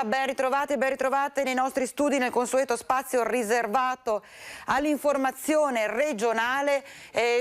Ben ritrovati e ben ritrovate nei nostri studi, nel consueto spazio riservato all'informazione regionale.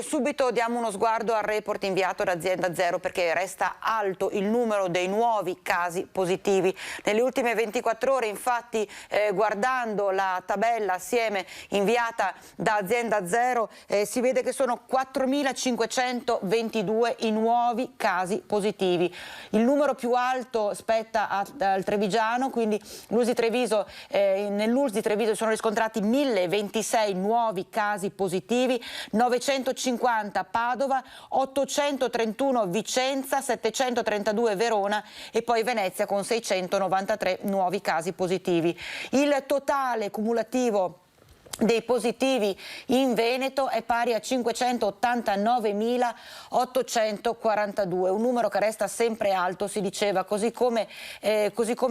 Subito diamo uno sguardo al report inviato da Azienda Zero, perché resta alto il numero dei nuovi casi positivi. Nelle ultime 24 ore, infatti, guardando la tabella assieme inviata da Azienda Zero, si vede che sono 4.522 i nuovi casi positivi. Il numero più alto spetta al Trevigiano, quindi l'USI Treviso, nell'USI Treviso sono riscontrati 1.026 nuovi casi positivi, 950 Padova, 831 Vicenza, 732 Verona e poi Venezia con 693 nuovi casi positivi. Il totale cumulativo dei positivi in Veneto è pari a 589.842, un numero che resta sempre alto, si diceva, così come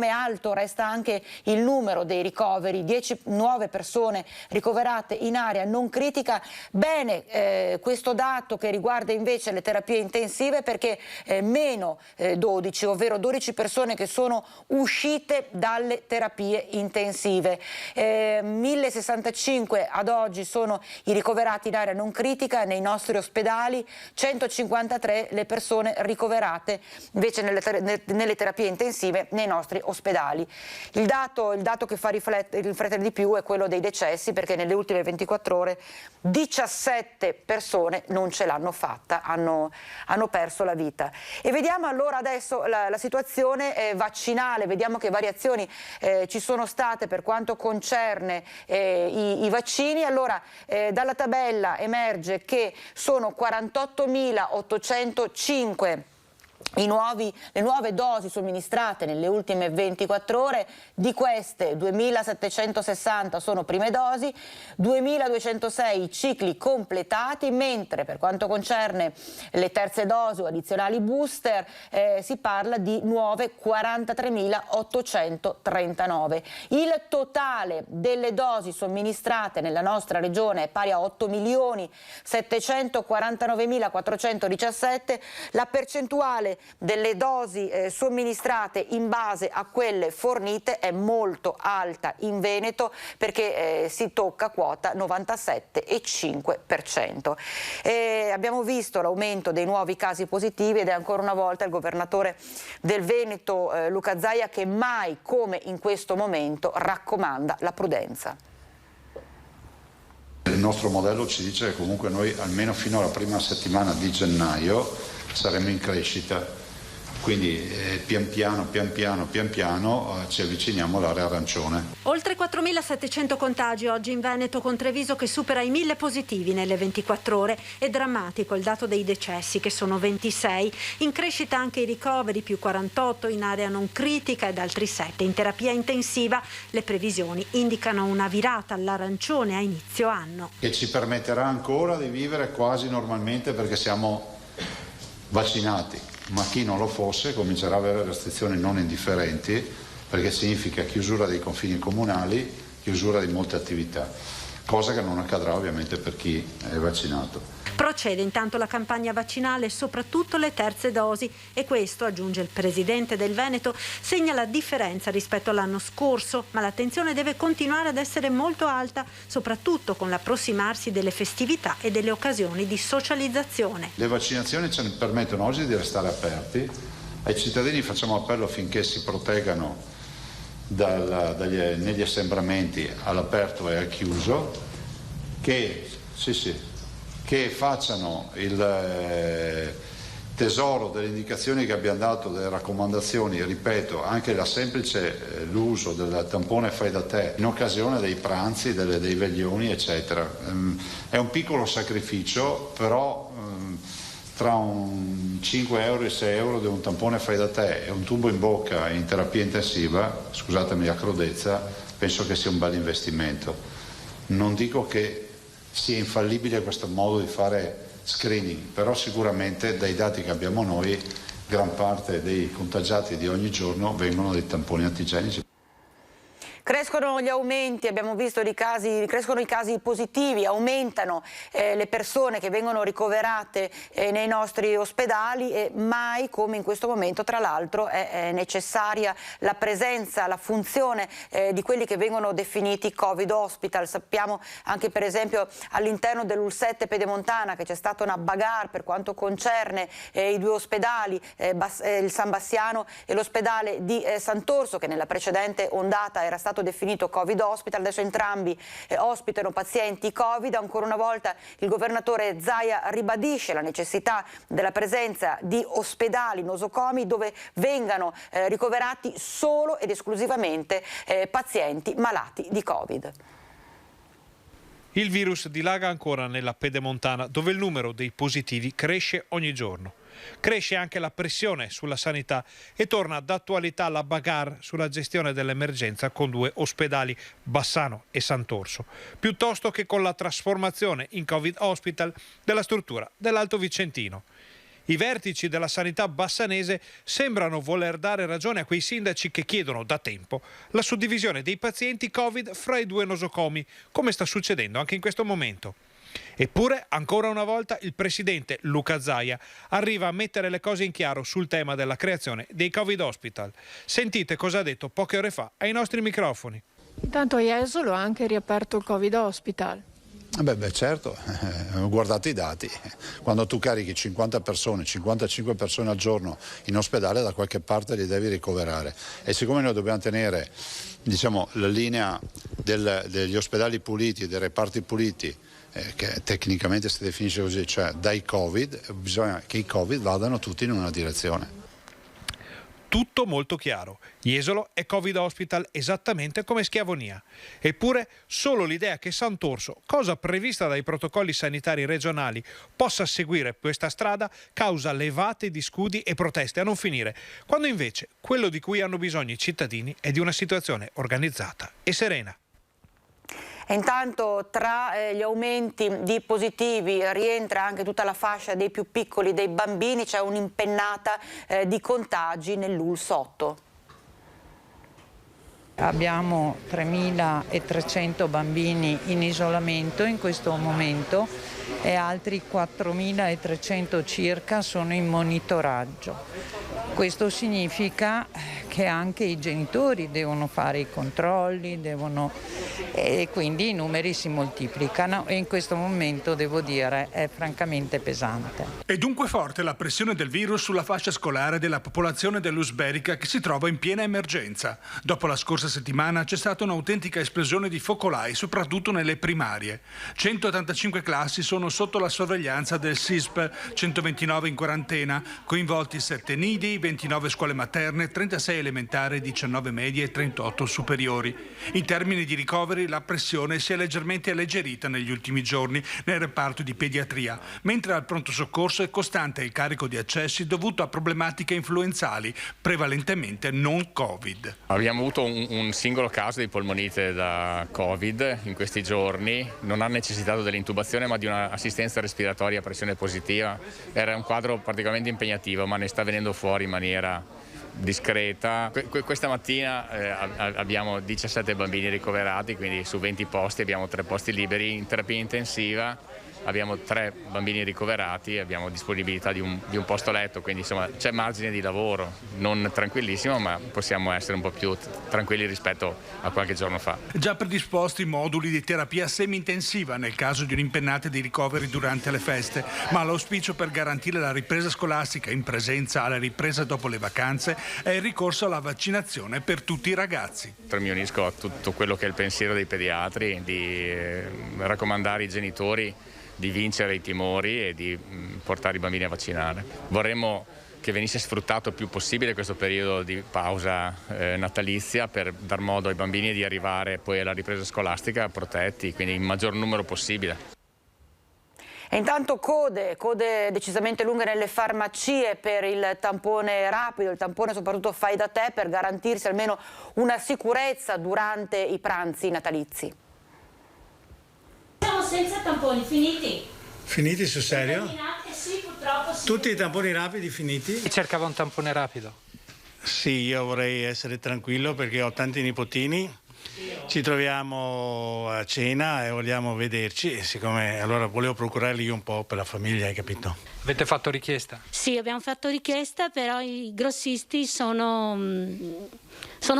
alto resta anche il numero dei ricoveri, 10 nuove persone ricoverate in area non critica. Bene questo dato che riguarda invece le terapie intensive, perché meno 12, ovvero 12 persone che sono uscite dalle terapie intensive, 1065 ad oggi sono i ricoverati in area non critica nei nostri ospedali, 153 le persone ricoverate invece nelle terapie intensive nei nostri ospedali. Il dato che fa riflettere di più è quello dei decessi, perché nelle ultime 24 ore 17 persone non ce l'hanno fatta, hanno perso la vita. E vediamo allora adesso la situazione vaccinale, vediamo che variazioni ci sono state per quanto concerne i vaccini. Allora dalla tabella emerge che sono 48.805 le nuove dosi somministrate nelle ultime 24 ore, di queste 2.760 sono prime dosi, 2.206 cicli completati, mentre per quanto concerne le terze dosi o addizionali booster si parla di nuove 43.839. Il totale delle dosi somministrate nella nostra regione è pari a 8.749.417, la percentuale delle dosi somministrate in base a quelle fornite è molto alta in Veneto, perché si tocca quota 97,5%. Abbiamo visto l'aumento dei nuovi casi positivi ed è ancora una volta il governatore del Veneto, Luca Zaia, che mai come in questo momento raccomanda la prudenza. Il nostro modello ci dice che comunque noi almeno fino alla prima settimana di gennaio saremo in crescita, quindi pian piano ci avviciniamo all'area arancione. Oltre 4.700 contagi oggi in Veneto, con Treviso che supera i 1.000 positivi nelle 24 ore. È drammatico il dato dei decessi, che sono 26, in crescita anche i ricoveri, più 48 in area non critica ed altri 7 in terapia intensiva. Le previsioni indicano una virata all'arancione a inizio anno, che ci permetterà ancora di vivere quasi normalmente, perché siamo vaccinati, ma chi non lo fosse comincerà a avere restrizioni non indifferenti, perché significa chiusura dei confini comunali, chiusura di molte attività, cosa che non accadrà ovviamente per chi è vaccinato. Procede intanto la campagna vaccinale, soprattutto le terze dosi, e questo, aggiunge il presidente del Veneto, segna la differenza rispetto all'anno scorso, ma l'attenzione deve continuare ad essere molto alta, soprattutto con l'approssimarsi delle festività e delle occasioni di socializzazione. Le vaccinazioni ci permettono oggi di restare aperti. Ai cittadini facciamo appello affinché si proteggano negli assembramenti all'aperto e al chiuso, che facciano il tesoro delle indicazioni che abbiamo dato, delle raccomandazioni, ripeto, anche l'uso del tampone fai da te in occasione dei pranzi, dei veglioni, eccetera. È un piccolo sacrificio, però tra un 5 euro e 6 euro di un tampone fai da te e un tubo in bocca in terapia intensiva, scusatemi la crudezza, penso che sia un bel investimento. Non dico che sia infallibile questo modo di fare screening, però sicuramente dai dati che abbiamo noi gran parte dei contagiati di ogni giorno vengono dai tamponi antigenici. Crescono gli aumenti, abbiamo visto crescono i casi positivi, aumentano le persone che vengono ricoverate nei nostri ospedali e mai come in questo momento, tra l'altro, è necessaria la presenza, la funzione di quelli che vengono definiti Covid hospital. Sappiamo anche per esempio all'interno dell'Ul7 Pedemontana che c'è stata una bagarre per quanto concerne i due ospedali, il San Bassiano e l'ospedale di Sant'Orso, che nella precedente ondata era stato definito Covid hospital. Adesso entrambi ospitano pazienti Covid. Ancora una volta il governatore Zaia ribadisce la necessità della presenza di ospedali nosocomi dove vengano ricoverati solo ed esclusivamente pazienti malati di Covid. Il virus dilaga ancora nella Pedemontana, dove il numero dei positivi cresce ogni giorno. Cresce anche la pressione sulla sanità e torna d'attualità la bagarre sulla gestione dell'emergenza con due ospedali, Bassano e Sant'Orso, piuttosto che con la trasformazione in Covid hospital della struttura dell'Alto Vicentino. I vertici della sanità bassanese sembrano voler dare ragione a quei sindaci che chiedono da tempo la suddivisione dei pazienti Covid fra i due nosocomi, come sta succedendo anche in questo momento. Eppure, ancora una volta, il presidente Luca Zaia arriva a mettere le cose in chiaro sul tema della creazione dei Covid hospital. Sentite cosa ha detto poche ore fa ai nostri microfoni. Intanto a Jesolo ha anche riaperto il Covid hospital. Beh, certo, guardate i dati, quando tu carichi 50 persone, 55 persone al giorno in ospedale da qualche parte li devi ricoverare e siccome noi dobbiamo tenere la linea degli ospedali puliti, dei reparti puliti, che tecnicamente si definisce così, cioè dai Covid, bisogna che i Covid vadano tutti in una direzione. Tutto molto chiaro. Jesolo è Covid hospital esattamente come Schiavonia. Eppure solo l'idea che Sant'Orso, cosa prevista dai protocolli sanitari regionali, possa seguire questa strada causa levate di scudi e proteste a non finire, quando invece quello di cui hanno bisogno i cittadini è di una situazione organizzata e serena. E intanto tra gli aumenti di positivi rientra anche tutta la fascia dei più piccoli, dei bambini, c'è un'impennata di contagi nell'Ul8. Abbiamo 3.300 bambini in isolamento in questo momento e altri 4.300 circa sono in monitoraggio. Questo significa che anche i genitori devono fare i controlli, e quindi i numeri si moltiplicano e in questo momento, devo dire, è francamente pesante. È dunque forte la pressione del virus sulla fascia scolare della popolazione dell'Usberica che si trova in piena emergenza. Dopo la scorsa settimana c'è stata un'autentica esplosione di focolai, soprattutto nelle primarie. 185 classi sono sotto la sorveglianza del SISP, 129 in quarantena, coinvolti 7 nidi, 29 scuole materne, 36 elementari, 19 medie e 38 superiori. In termini di ricoveri la pressione si è leggermente alleggerita negli ultimi giorni nel reparto di pediatria, mentre al pronto soccorso è costante il carico di accessi dovuto a problematiche influenzali, prevalentemente non Covid. Abbiamo avuto un singolo caso di polmonite da Covid in questi giorni, non ha necessitato dell'intubazione ma di un'assistenza respiratoria a pressione positiva. Era un quadro particolarmente impegnativo, ma ne sta venendo fuori in maniera discreta. Questa mattina abbiamo 17 bambini ricoverati, quindi su 20 posti abbiamo 3 posti liberi in terapia intensiva. Abbiamo 3 bambini ricoverati e abbiamo disponibilità di un posto letto, quindi insomma c'è margine di lavoro, non tranquillissimo, ma possiamo essere un po' più tranquilli rispetto a qualche giorno fa. Già predisposti moduli di terapia semi-intensiva nel caso di un'impennata di ricoveri durante le feste, ma l'auspicio per garantire la ripresa scolastica in presenza alla ripresa dopo le vacanze è il ricorso alla vaccinazione per tutti i ragazzi. Mi unisco a tutto quello che è il pensiero dei pediatri, di raccomandare ai genitori di vincere i timori e di portare i bambini a vaccinare. Vorremmo che venisse sfruttato il più possibile questo periodo di pausa natalizia per dar modo ai bambini di arrivare poi alla ripresa scolastica protetti, quindi il maggior numero possibile. E intanto code decisamente lunghe nelle farmacie per il tampone rapido, il tampone soprattutto fai da te, per garantirsi almeno una sicurezza durante i pranzi natalizi. Siamo senza tamponi, finiti. Finiti sul serio? Sì, purtroppo sì. Tutti i tamponi rapidi finiti? Cercava un tampone rapido. Sì, io vorrei essere tranquillo perché ho tanti nipotini Ci troviamo a cena e vogliamo vederci, e siccome allora volevo procurargli un po' per la famiglia, hai capito? Avete fatto richiesta? Sì, abbiamo fatto richiesta, però i grossisti sono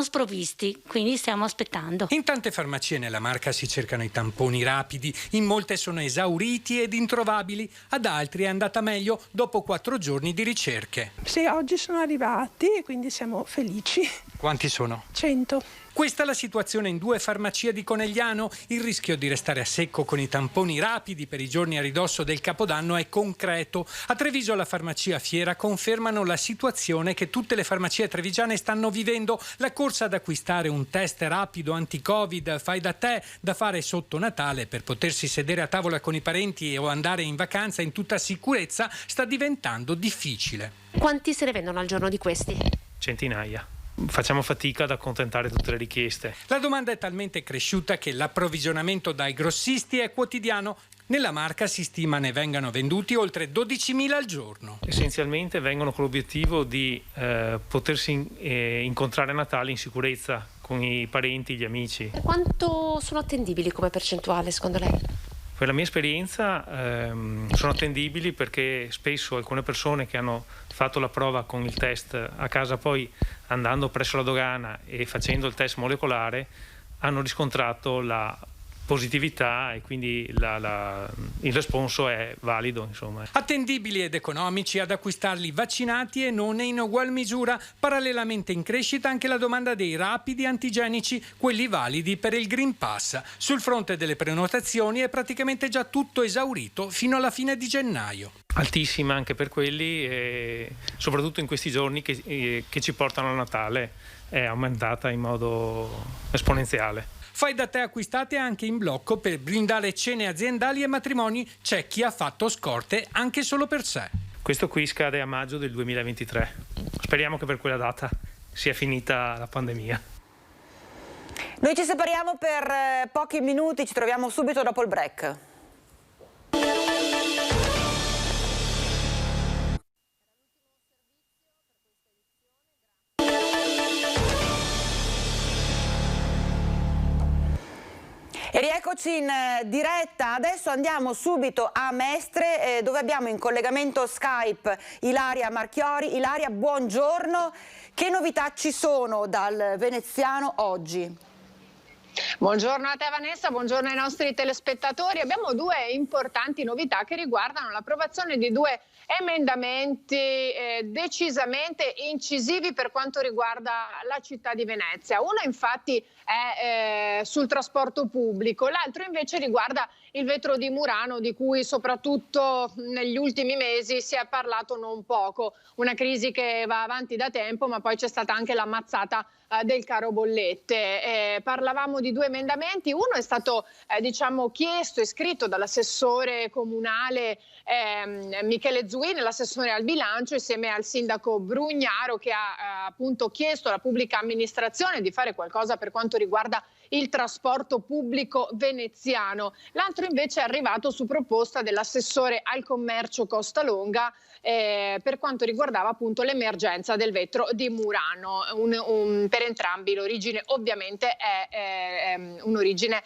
sprovvisti, quindi stiamo aspettando. In tante farmacie nella Marca si cercano i tamponi rapidi, in molte sono esauriti ed introvabili, ad altri è andata meglio dopo 4 giorni di ricerche. Sì, oggi sono arrivati e quindi siamo felici. Quanti sono? 100. Questa è la situazione in 2 farmacie di Conegliano. Il rischio di restare a secco con i tamponi rapidi per i giorni a ridosso del Capodanno è concreto. A Treviso la farmacia Fiera confermano la situazione che tutte le farmacie trevigiane stanno vivendo. La corsa ad acquistare un test rapido anti-Covid fai da te da fare sotto Natale per potersi sedere a tavola con i parenti o andare in vacanza in tutta sicurezza sta diventando difficile. Quanti se ne vendono al giorno di questi? Centinaia. Facciamo fatica ad accontentare tutte le richieste. La domanda è talmente cresciuta che l'approvvigionamento dai grossisti è quotidiano. Nella Marca si stima ne vengano venduti oltre 12.000 al giorno. Essenzialmente vengono con l'obiettivo di potersi incontrare a Natale in sicurezza con i parenti, gli amici. Quanto sono attendibili come percentuale secondo lei? Per la mia esperienza sono attendibili perché spesso alcune persone che hanno fatto la prova con il test a casa, poi andando presso la dogana e facendo il test molecolare hanno riscontrato la positività e quindi il responso è valido, insomma. Attendibili ed economici ad acquistarli vaccinati e non in ugual misura. Parallelamente in crescita anche la domanda dei rapidi antigenici, quelli validi per il Green Pass. Sul fronte delle prenotazioni è praticamente già tutto esaurito fino alla fine di gennaio. Altissima anche per quelli, soprattutto in questi giorni che ci portano a Natale, è aumentata in modo esponenziale. Fai da te acquistate anche in blocco per brindare cene aziendali e matrimoni. C'è chi ha fatto scorte anche solo per sé. Questo qui scade a maggio del 2023. Speriamo che per quella data sia finita la pandemia. Noi ci separiamo per pochi minuti, ci troviamo subito dopo il break. E rieccoci in diretta, adesso andiamo subito a Mestre dove abbiamo in collegamento Skype Ilaria Marchiori. Ilaria, buongiorno, che novità ci sono dal veneziano oggi? Buongiorno a te Vanessa, buongiorno ai nostri telespettatori. Abbiamo 2 importanti novità che riguardano l'approvazione di 2 emendamenti decisamente incisivi per quanto riguarda la città di Venezia. Uno infatti è sul trasporto pubblico, l'altro invece riguarda il vetro di Murano, di cui soprattutto negli ultimi mesi si è parlato non poco. Una crisi che va avanti da tempo, ma poi c'è stata anche la mazzata del caro bollette. Parlavamo di 2 emendamenti, uno è stato chiesto e scritto dall'assessore comunale Michele Zuin, l'assessore al bilancio, insieme al sindaco Brugnaro, che ha appunto chiesto alla pubblica amministrazione di fare qualcosa per quanto riguarda il trasporto pubblico veneziano. L'altro invece è arrivato su proposta dell'assessore al commercio Costalonga per quanto riguardava appunto l'emergenza del vetro di Murano. Per entrambi l'origine ovviamente è un'origine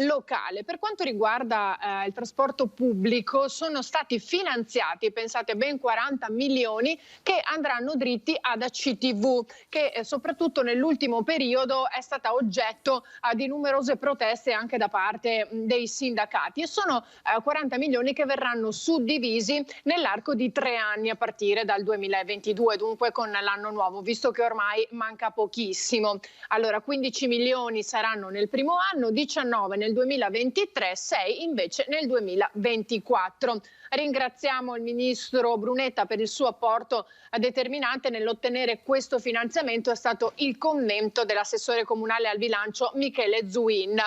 locale. Per quanto riguarda il trasporto pubblico sono stati finanziati, pensate, ben 40 milioni che andranno dritti ad ACTV, che soprattutto nell'ultimo periodo è stata oggetto di numerose proteste anche da parte dei sindacati, e sono 40 milioni che verranno suddivisi nell'arco di 3 anni a partire dal 2022, dunque con l'anno nuovo, visto che ormai manca pochissimo. Allora 15 milioni saranno nel primo anno, 19 nel 2023, 6 invece nel 2024. Ringraziamo il ministro Brunetta per il suo apporto determinante nell'ottenere questo finanziamento, è stato il commento dell'assessore comunale al bilancio Michele Zuin.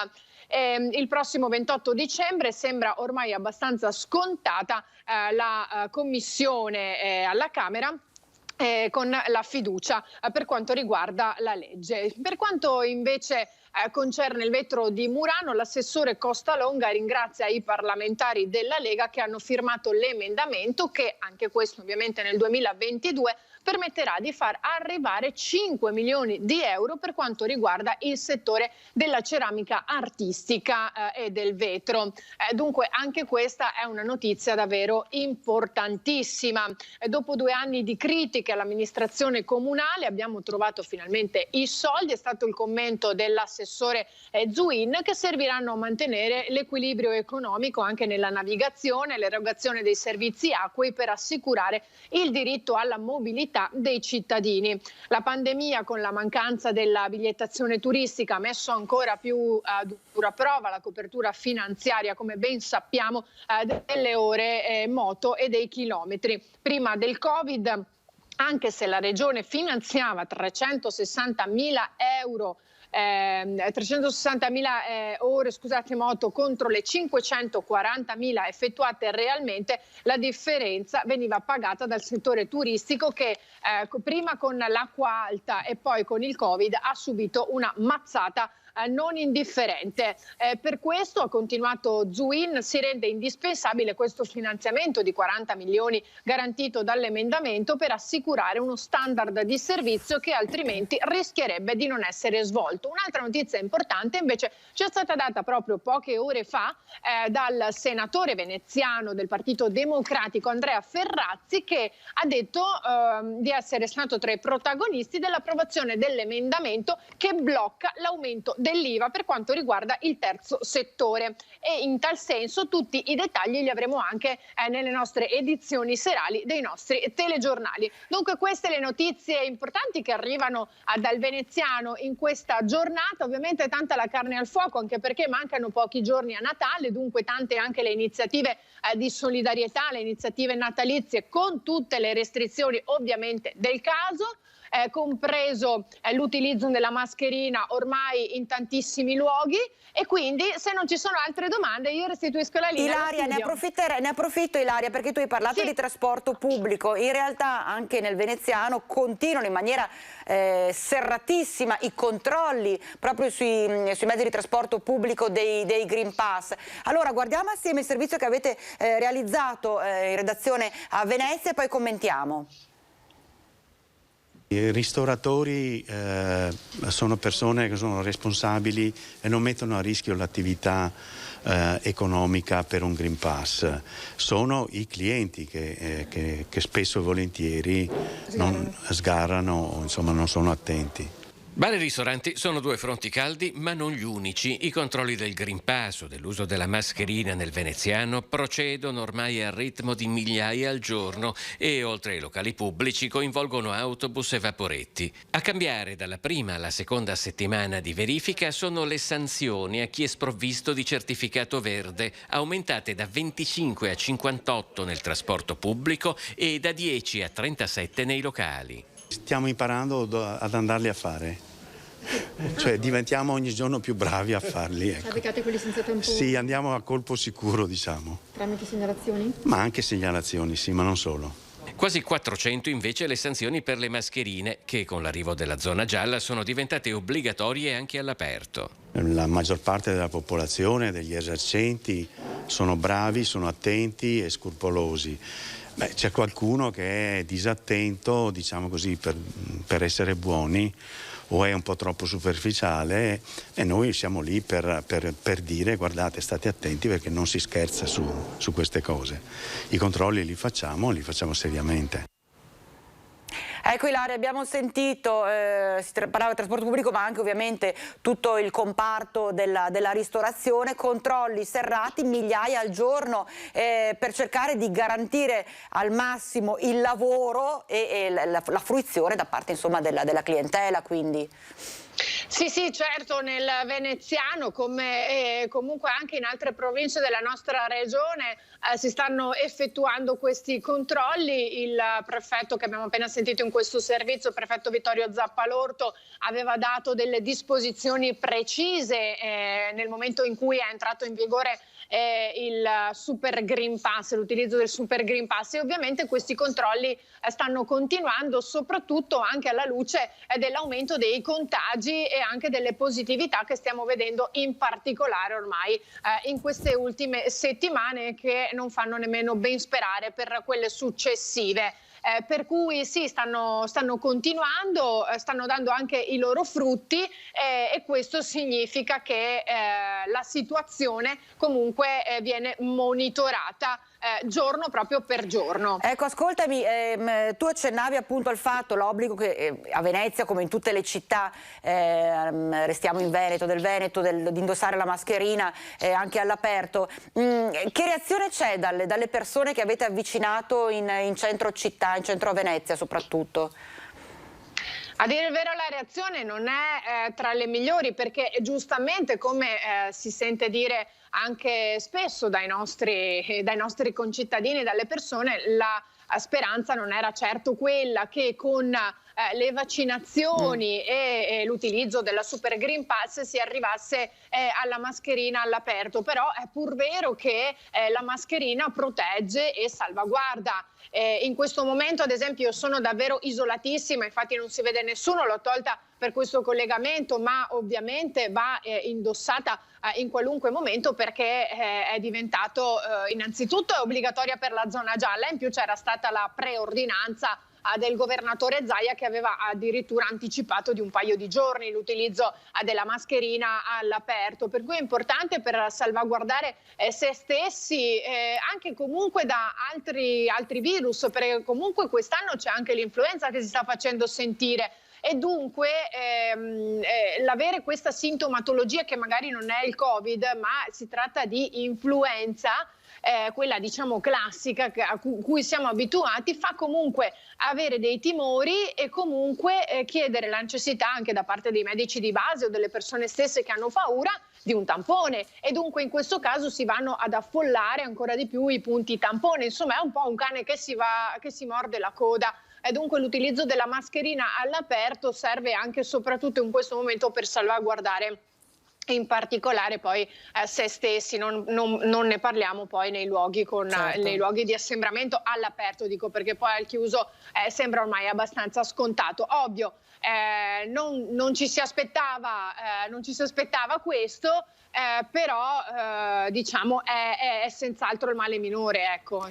Il prossimo 28 dicembre sembra ormai abbastanza scontata la commissione alla Camera con la fiducia per quanto riguarda la legge. Per quanto invece concerne il vetro di Murano, l'assessore Costalonga ringrazia i parlamentari della Lega che hanno firmato l'emendamento che, anche questo ovviamente nel 2022, permetterà di far arrivare 5 milioni di euro per quanto riguarda il settore della ceramica artistica e del vetro. Dunque anche questa è una notizia davvero importantissima. Dopo 2 anni di critiche all'amministrazione comunale abbiamo trovato finalmente i soldi, è stato il commento dell'assessore Zuin, che serviranno a mantenere l'equilibrio economico anche nella navigazione, l'erogazione dei servizi acquei per assicurare il diritto alla mobilità dei cittadini. La pandemia, con la mancanza della bigliettazione turistica, ha messo ancora più a dura prova la copertura finanziaria, come ben sappiamo, delle ore moto e dei chilometri. Prima del Covid, anche se la Regione finanziava 360.000 euro 360.000 ore moto contro le 540.000 effettuate realmente, la differenza veniva pagata dal settore turistico che prima con l'acqua alta e poi con il Covid ha subito una mazzata non indifferente. Per questo, ha continuato Zuin, si rende indispensabile questo finanziamento di 40 milioni garantito dall'emendamento per assicurare uno standard di servizio che altrimenti rischierebbe di non essere svolto. Un'altra notizia importante invece ci è stata data proprio poche ore fa dal senatore veneziano del Partito Democratico Andrea Ferrazzi, che ha detto di essere stato tra i protagonisti dell'approvazione dell'emendamento che blocca l'aumento dell'IVA per quanto riguarda il terzo settore, e in tal senso tutti i dettagli li avremo anche nelle nostre edizioni serali dei nostri telegiornali. Dunque queste le notizie importanti che arrivano dal veneziano in questa giornata. Ovviamente tanta la carne al fuoco, anche perché mancano pochi giorni a Natale, dunque tante anche le iniziative di solidarietà, le iniziative natalizie, con tutte le restrizioni ovviamente del caso, compreso l'utilizzo della mascherina ormai in tantissimi luoghi. E quindi, se non ci sono altre domande, io restituisco la linea. Ilaria, ne approfitto Ilaria, perché tu hai parlato di trasporto pubblico. In realtà anche nel veneziano continuano in maniera serratissima i controlli proprio sui mezzi di trasporto pubblico dei Green Pass. Allora guardiamo assieme il servizio che avete realizzato in redazione a Venezia e poi commentiamo. I ristoratori sono persone che sono responsabili e non mettono a rischio l'attività economica per un Green Pass. Sono i clienti che spesso e volentieri non sgarrano, insomma non sono attenti. Bar e ristoranti sono due fronti caldi, ma non gli unici. I controlli del Green Pass o dell'uso della mascherina nel veneziano procedono ormai al ritmo di migliaia al giorno e, oltre ai locali pubblici, coinvolgono autobus e vaporetti. A cambiare dalla prima alla seconda settimana di verifica sono le sanzioni a chi è sprovvisto di certificato verde, aumentate da 25 a 58 nel trasporto pubblico e da 10 a 37 nei locali. Stiamo imparando ad andarli a fare, cioè diventiamo ogni giorno più bravi a farli. Ecco. Cercate quelli senza tampone? Sì, andiamo a colpo sicuro, diciamo. Tramite segnalazioni? Ma anche segnalazioni, sì, ma non solo. Quasi 400 invece le sanzioni per le mascherine, che con l'arrivo della zona gialla sono diventate obbligatorie anche all'aperto. La maggior parte della popolazione, degli esercenti, sono bravi, sono attenti e scrupolosi. Beh, c'è qualcuno che è disattento, diciamo così, per essere buoni, o è un po' troppo superficiale, e noi siamo lì per dire: guardate, state attenti perché non si scherza su queste cose. I controlli li facciamo seriamente. Ecco Ilaria, abbiamo sentito, si parlava di trasporto pubblico ma anche ovviamente tutto il comparto della ristorazione, controlli serrati, migliaia al giorno per cercare di garantire al massimo il lavoro e la fruizione da parte insomma della clientela, quindi. Sì, certo, nel veneziano come comunque anche in altre province della nostra regione si stanno effettuando questi controlli. Il prefetto che abbiamo appena sentito in questo servizio, il prefetto Vittorio Zappalorto, aveva dato delle disposizioni precise nel momento in cui è entrato in vigore il Super Green Pass, l'utilizzo del Super Green Pass, e ovviamente questi controlli stanno continuando, soprattutto anche alla luce dell'aumento dei contagi e anche delle positività che stiamo vedendo in particolare ormai in queste ultime settimane, che non fanno nemmeno ben sperare per quelle successive. Per cui sì, stanno continuando, stanno dando anche i loro frutti e questo significa che la situazione comunque viene monitorata giorno proprio per giorno. Ecco, ascoltami, tu accennavi appunto al fatto, l'obbligo che a Venezia, come in tutte le città, restiamo in Veneto, di indossare la mascherina anche all'aperto. Che reazione c'è dalle persone che avete avvicinato in centro città, in centro a Venezia soprattutto? A dire il vero, la reazione non è tra le migliori, perché giustamente, come si sente dire anche spesso dai nostri concittadini, dalle persone, la speranza non era certo quella che con le vaccinazioni e l'utilizzo della Super Green Pass si arrivasse alla mascherina all'aperto. Però è pur vero che la mascherina protegge e salvaguarda. In questo momento, ad esempio, io sono davvero isolatissima, infatti non si vede nessuno, l'ho tolta per questo collegamento, ma ovviamente va indossata in qualunque momento, perché è diventato innanzitutto è obbligatoria per la zona gialla, in più c'era stata la preordinanza del governatore Zaia, che aveva addirittura anticipato di un paio di giorni l'utilizzo della mascherina all'aperto, per cui è importante per salvaguardare se stessi anche comunque da altri virus, perché comunque quest'anno c'è anche l'influenza che si sta facendo sentire. E dunque l'avere questa sintomatologia, che magari non è il Covid, ma si tratta di influenza, quella diciamo classica a cui siamo abituati, fa comunque avere dei timori e comunque chiedere la necessità anche da parte dei medici di base o delle persone stesse che hanno paura di un tampone, e dunque in questo caso si vanno ad affollare ancora di più i punti tampone. Insomma, è un po' un cane che si morde la coda. E dunque l'utilizzo della mascherina all'aperto serve anche e soprattutto in questo momento per salvaguardare in particolare poi se stessi, non ne parliamo poi nei luoghi nei luoghi di assembramento all'aperto, dico, perché poi al chiuso sembra ormai abbastanza scontato. Ovvio, non ci si aspettava questo, però diciamo è senz'altro il male minore, ecco.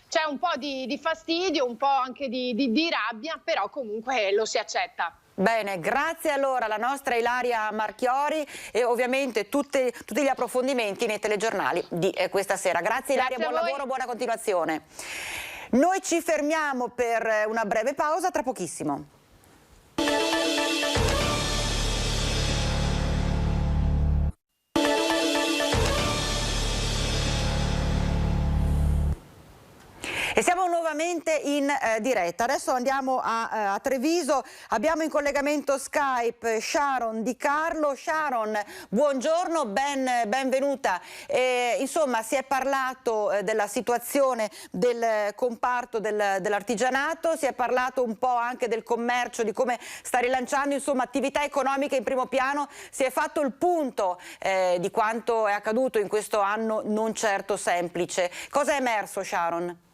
C'è un po' di fastidio, un po' anche di rabbia, però comunque lo si accetta. Bene, grazie allora alla nostra Ilaria Marchiori e ovviamente tutti gli approfondimenti nei telegiornali di questa sera. Grazie Ilaria, buon lavoro, buona continuazione. Noi ci fermiamo per una breve pausa, tra pochissimo. E siamo nuovamente in diretta. Adesso andiamo a Treviso, abbiamo in collegamento Skype Sharon Di Carlo. Sharon, buongiorno, benvenuta. Insomma, si è parlato della situazione del comparto dell'artigianato, si è parlato un po' anche del commercio, di come sta rilanciando, insomma, attività economiche in primo piano. Si è fatto il punto di quanto è accaduto in questo anno non certo semplice. Cosa è emerso, Sharon?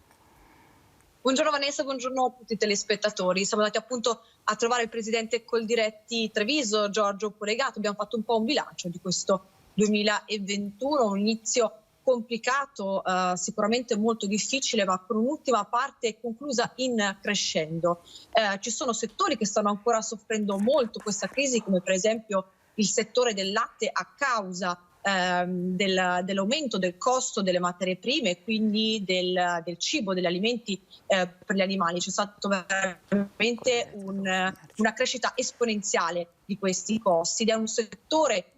Buongiorno Vanessa, buongiorno a tutti i telespettatori. Siamo andati appunto a trovare il presidente Coldiretti Treviso, Giorgio Polegato. Abbiamo fatto un po' un bilancio di questo 2021, un inizio complicato, sicuramente molto difficile, ma con un'ultima parte conclusa in crescendo. Ci sono settori che stanno ancora soffrendo molto questa crisi, come per esempio il settore del latte, a causa dell'aumento del costo delle materie prime e quindi del cibo, degli alimenti per gli animali. C'è stata veramente una crescita esponenziale di questi costi ed è un settore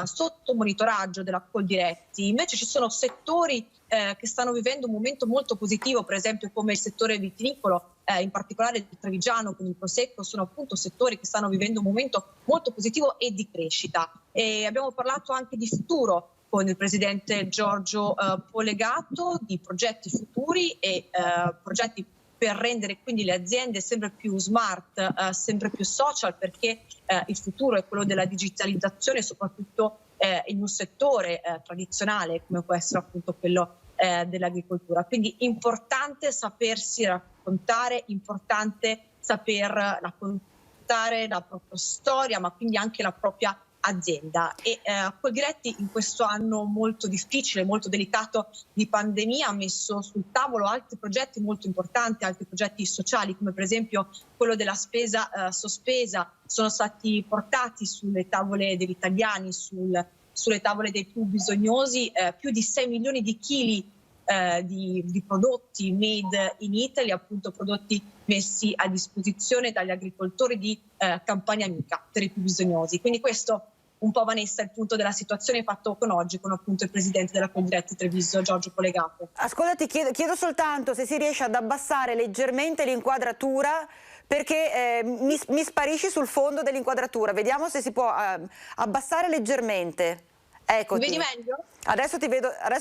sotto monitoraggio della Coldiretti. Invece ci sono settori che stanno vivendo un momento molto positivo, per esempio come il settore vitinicolo, in particolare il trevigiano con il Prosecco, sono appunto settori che stanno vivendo un momento molto positivo e di crescita. E abbiamo parlato anche di futuro con il presidente Giorgio Polegato, di progetti futuri e progetti per rendere quindi le aziende sempre più smart, sempre più social, perché il futuro è quello della digitalizzazione, soprattutto in un settore tradizionale come può essere appunto quello dell'agricoltura. Quindi importante sapersi raccontare, importante saper raccontare la propria storia, ma quindi anche la propria azienda. E Coldiretti in questo anno molto difficile, molto delicato di pandemia ha messo sul tavolo altri progetti molto importanti, altri progetti sociali, come per esempio quello della spesa sospesa, sono stati portati sulle tavole degli italiani, sulle tavole dei più bisognosi, più di 6 milioni di chili di prodotti made in Italy, appunto prodotti messi a disposizione dagli agricoltori di Campania Amica per i più bisognosi. Quindi questo un po', Vanessa, è il punto della situazione fatto con oggi, con appunto il presidente della Coldiretti Treviso, Giorgio Polegato. Ascolta, ti chiedo soltanto se si riesce ad abbassare leggermente l'inquadratura, perché mi sparisci sul fondo dell'inquadratura. Vediamo se si può abbassare leggermente. Eccoti. Mi vedi meglio? Adesso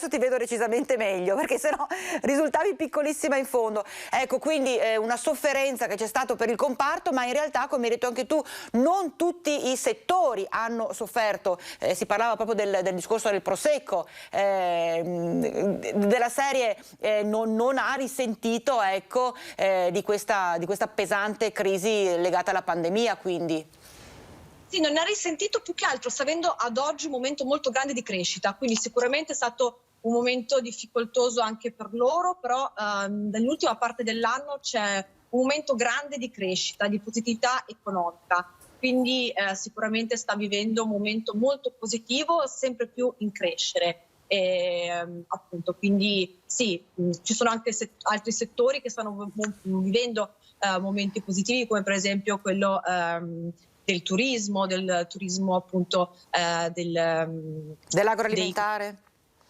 ti vedo decisamente meglio, perché sennò risultavi piccolissima in fondo. Ecco, quindi una sofferenza che c'è stato per il comparto, ma in realtà, come hai detto anche tu, non tutti i settori hanno sofferto. Si parlava proprio del discorso del Prosecco, della serie non ha risentito, ecco, di questa pesante crisi legata alla pandemia, quindi. Sì, non ne ha risentito, più che altro sta avendo ad oggi un momento molto grande di crescita, quindi sicuramente è stato un momento difficoltoso anche per loro, però nell'ultima parte dell'anno c'è un momento grande di crescita, di positività economica, quindi sicuramente sta vivendo un momento molto positivo, sempre più in crescere. Appunto, quindi sì, ci sono anche altri settori che stanno vivendo momenti positivi, come per esempio quello del turismo appunto dell'agroalimentare.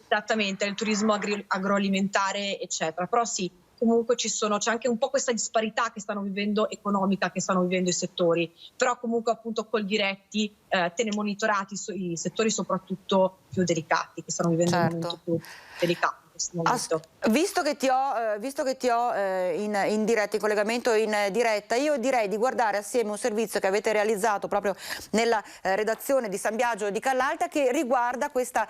Esattamente, il turismo agroalimentare, eccetera. Però sì, comunque c'è anche un po' questa disparità che stanno vivendo economica, che stanno vivendo i settori. Però comunque appunto Coldiretti tiene monitorati i settori soprattutto più delicati, che stanno vivendo un momento più delicato. Visto che ti ho in diretta, in collegamento in diretta, io direi di guardare assieme un servizio che avete realizzato proprio nella redazione di San Biagio di Callalta, che riguarda questa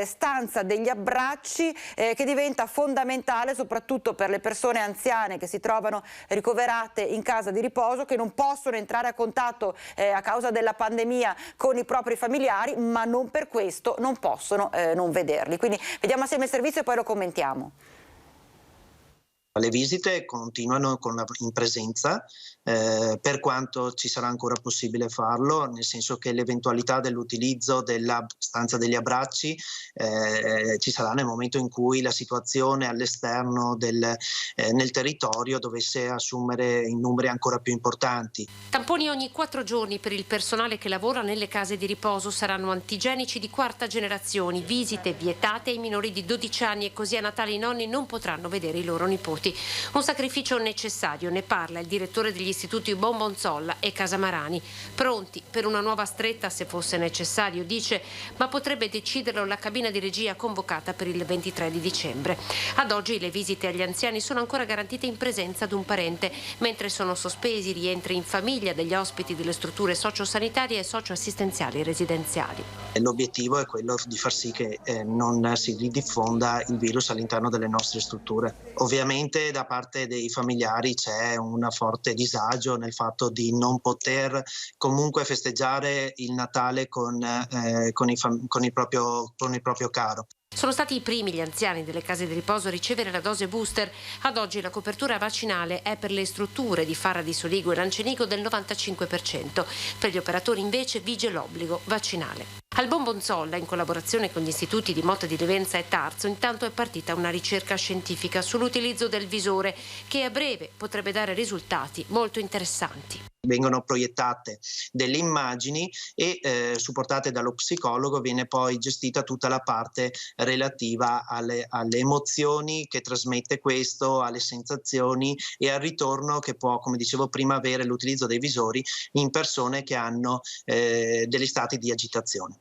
stanza degli abbracci che diventa fondamentale soprattutto per le persone anziane che si trovano ricoverate in casa di riposo, che non possono entrare a contatto a causa della pandemia con i propri familiari, ma non per questo non possono non vederli. Quindi vediamo assieme il servizio e poi lo commentiamo. Le visite continuano in presenza, per quanto ci sarà ancora possibile farlo, nel senso che l'eventualità dell'utilizzo della stanza degli abbracci ci sarà nel momento in cui la situazione all'esterno nel territorio dovesse assumere in numeri ancora più importanti. Tamponi ogni 4 giorni per il personale che lavora nelle case di riposo, saranno antigenici di 4ª generazione, visite vietate ai minori di 12 anni e così a Natale i nonni non potranno vedere i loro nipoti. Un sacrificio necessario, ne parla il direttore degli istituti Bonbonzolla e Casamarani. Pronti per una nuova stretta se fosse necessario, dice, ma potrebbe deciderlo la cabina di regia convocata per il 23 di dicembre. Ad oggi le visite agli anziani sono ancora garantite in presenza di un parente, mentre sono sospesi i rientri in famiglia degli ospiti delle strutture sociosanitarie e socioassistenziali residenziali. L'obiettivo è quello di far sì che non si diffonda il virus all'interno delle nostre strutture. Ovviamente da parte dei familiari c'è un forte disagio nel fatto di non poter comunque festeggiare il Natale con il proprio caro. Sono stati i primi gli anziani delle case di riposo a ricevere la dose booster. Ad oggi la copertura vaccinale è per le strutture di Fara di Soligo e Lancenico del 95%. Per gli operatori invece vige l'obbligo vaccinale. Al Bonbonzolla, in collaborazione con gli istituti di Motta di Levenza e Tarzo, intanto è partita una ricerca scientifica sull'utilizzo del visore che a breve potrebbe dare risultati molto interessanti. vengono proiettate delle immagini e supportate dallo psicologo viene poi gestita tutta la parte relativa alle emozioni che trasmette questo, alle sensazioni e al ritorno che può, come dicevo prima, avere l'utilizzo dei visori in persone che hanno degli stati di agitazione.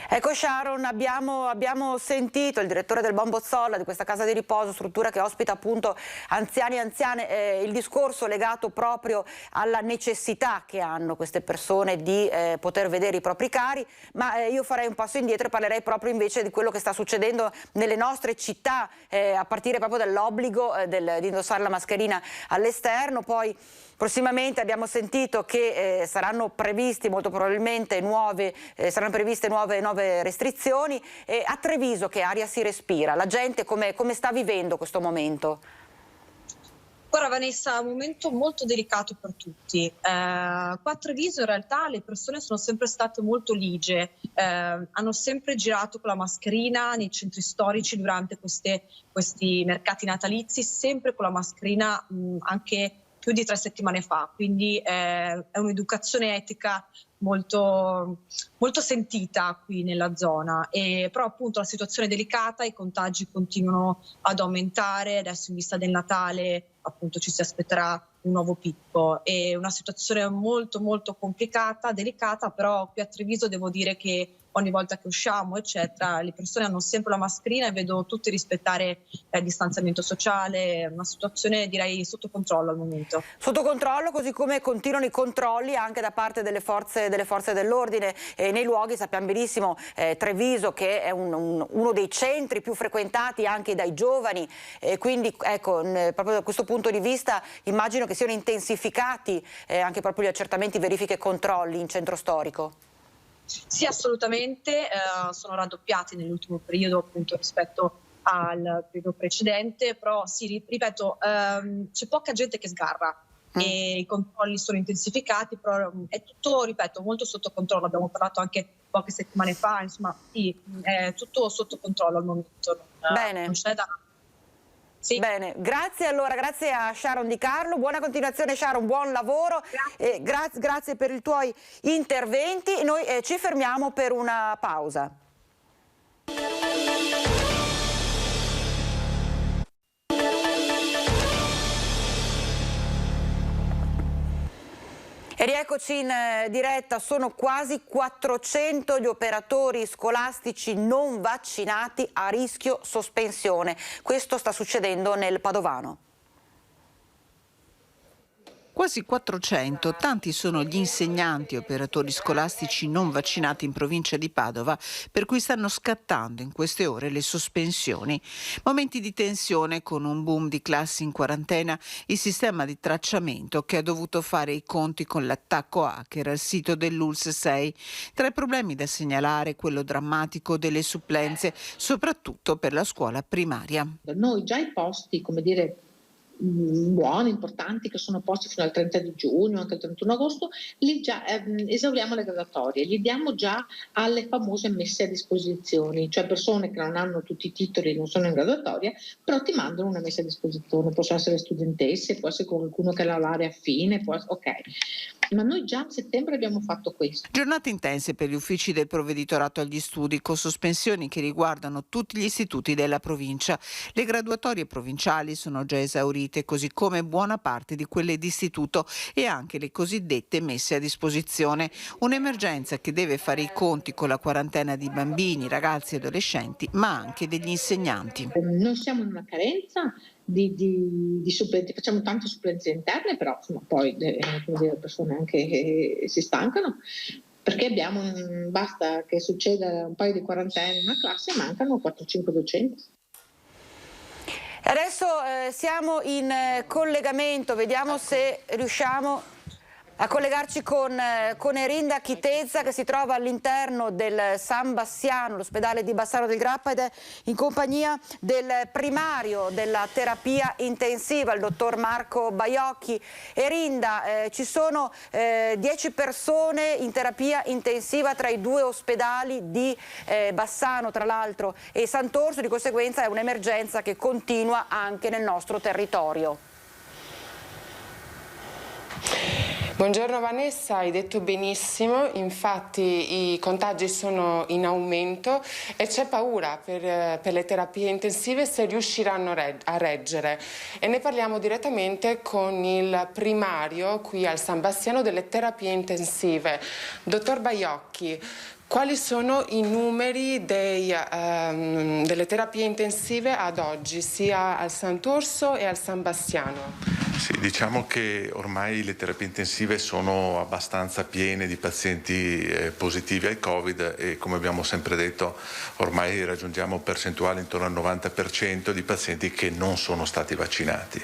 Ecco Sharon, abbiamo sentito il direttore del Bombozzolla, di questa casa di riposo, struttura che ospita appunto anziani e anziane, il discorso legato proprio alla necessità che hanno queste persone di poter vedere i propri cari, ma io farei un passo indietro e parlerei proprio invece di quello che sta succedendo nelle nostre città, a partire proprio dall'obbligo di indossare la mascherina all'esterno. Poi prossimamente abbiamo sentito che saranno previste molto probabilmente nuove restrizioni. A Treviso che aria si respira? La gente come sta vivendo questo momento? Guarda Vanessa, è un momento molto delicato per tutti. Qua a Treviso in realtà le persone sono sempre state molto ligie, hanno sempre girato con la mascherina nei centri storici durante questi mercati natalizi, sempre con la mascherina anche più di 3 settimane fa, quindi è un'educazione etica molto sentita qui nella zona, però appunto la situazione è delicata, i contagi continuano ad aumentare, adesso in vista del Natale appunto ci si aspetterà un nuovo picco, è una situazione molto complicata, delicata, però qui a Treviso devo dire che ogni volta che usciamo eccetera le persone hanno sempre la mascherina e vedo tutti rispettare il distanziamento sociale, una situazione direi sotto controllo al momento. Sotto controllo, così come continuano i controlli anche da parte delle forze dell'ordine nei luoghi. Sappiamo benissimo Treviso che è uno dei centri più frequentati anche dai giovani, quindi ecco proprio da questo punto di vista immagino che siano intensificati anche proprio gli accertamenti, verifiche e controlli in centro storico. Sì, assolutamente, sono raddoppiati nell'ultimo periodo appunto rispetto al periodo precedente, però sì, ripeto, c'è poca gente che sgarra e i controlli sono intensificati, però è tutto, ripeto, molto sotto controllo, abbiamo parlato anche poche settimane fa, insomma sì, è tutto sotto controllo al momento. Bene. Non c'è da... Sì. Bene, grazie a Sharon Di Carlo, buona continuazione Sharon, buon lavoro, grazie per i tuoi interventi. Noi ci fermiamo per una pausa. E rieccoci in diretta, sono quasi 400 gli operatori scolastici non vaccinati a rischio sospensione. Questo sta succedendo nel Padovano. Quasi 400, tanti sono gli insegnanti e operatori scolastici non vaccinati in provincia di Padova, per cui stanno scattando in queste ore le sospensioni. Momenti di tensione con un boom di classi in quarantena, il sistema di tracciamento che ha dovuto fare i conti con l'attacco hacker al sito dell'ULSS 6. Tra i problemi da segnalare quello drammatico delle supplenze, soprattutto per la scuola primaria. Noi già i posti, come dire, buoni, importanti, che sono posti fino al 30 di giugno, anche il 31 agosto, li già esauriamo le graduatorie, li diamo già alle famose messe a disposizione, cioè persone che non hanno tutti i titoli e non sono in graduatoria, però ti mandano una messa a disposizione, possono essere studentesse, può essere qualcuno che ha la laurea affine, ok. Ma noi già a settembre abbiamo fatto questo. Giornate intense per gli uffici del provveditorato agli studi, con sospensioni che riguardano tutti gli istituti della provincia. Le graduatorie provinciali sono già esaurite, così come buona parte di quelle d'istituto e anche le cosiddette messe a disposizione. Un'emergenza che deve fare i conti con la quarantena di bambini, ragazzi e adolescenti, ma anche degli insegnanti. Noi siamo in una carenza di supplenze, facciamo tante supplenze interne, però insomma, poi le persone anche si stancano, perché basta che succeda un paio di quarantene in una classe, mancano 4-5 docenti. Adesso siamo in collegamento, vediamo se riusciamo a collegarci con Erinda Chitezza, che si trova all'interno del San Bassiano, l'ospedale di Bassano del Grappa, ed è in compagnia del primario della terapia intensiva, il dottor Marco Baiocchi. Erinda, ci sono 10 persone in terapia intensiva tra i 2 ospedali di Bassano, tra l'altro, e Sant'Orso, di conseguenza è un'emergenza che continua anche nel nostro territorio. Buongiorno Vanessa, hai detto benissimo, infatti i contagi sono in aumento e c'è paura per le terapie intensive se riusciranno a reggere, e ne parliamo direttamente con il primario qui al San Bastiano delle terapie intensive, dottor Baiocchi. Quali sono i numeri delle terapie intensive ad oggi, sia al Sant'Orso e al San Bastiano? Sì, diciamo che ormai le terapie intensive sono abbastanza piene di pazienti positivi al Covid e, come abbiamo sempre detto, ormai raggiungiamo percentuali intorno al 90% di pazienti che non sono stati vaccinati.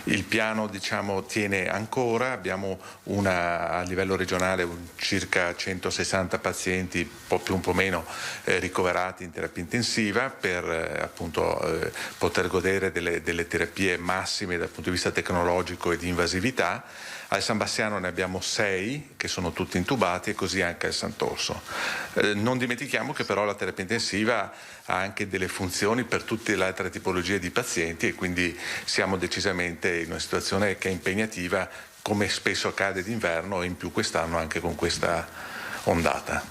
Il piano, diciamo, tiene ancora, abbiamo a livello regionale circa 160 pazienti, un po' più un po' meno, ricoverati in terapia intensiva per appunto poter godere delle terapie massime dal punto di vista tecnologico e di invasività. Al San Bastiano ne abbiamo 6 che sono tutti intubati e così anche al Sant'Orso. Non dimentichiamo che però la terapia intensiva ha anche delle funzioni per tutte le altre tipologie di pazienti e quindi siamo decisamente in una situazione che è impegnativa, come spesso accade d'inverno e in più quest'anno anche con questa ondata.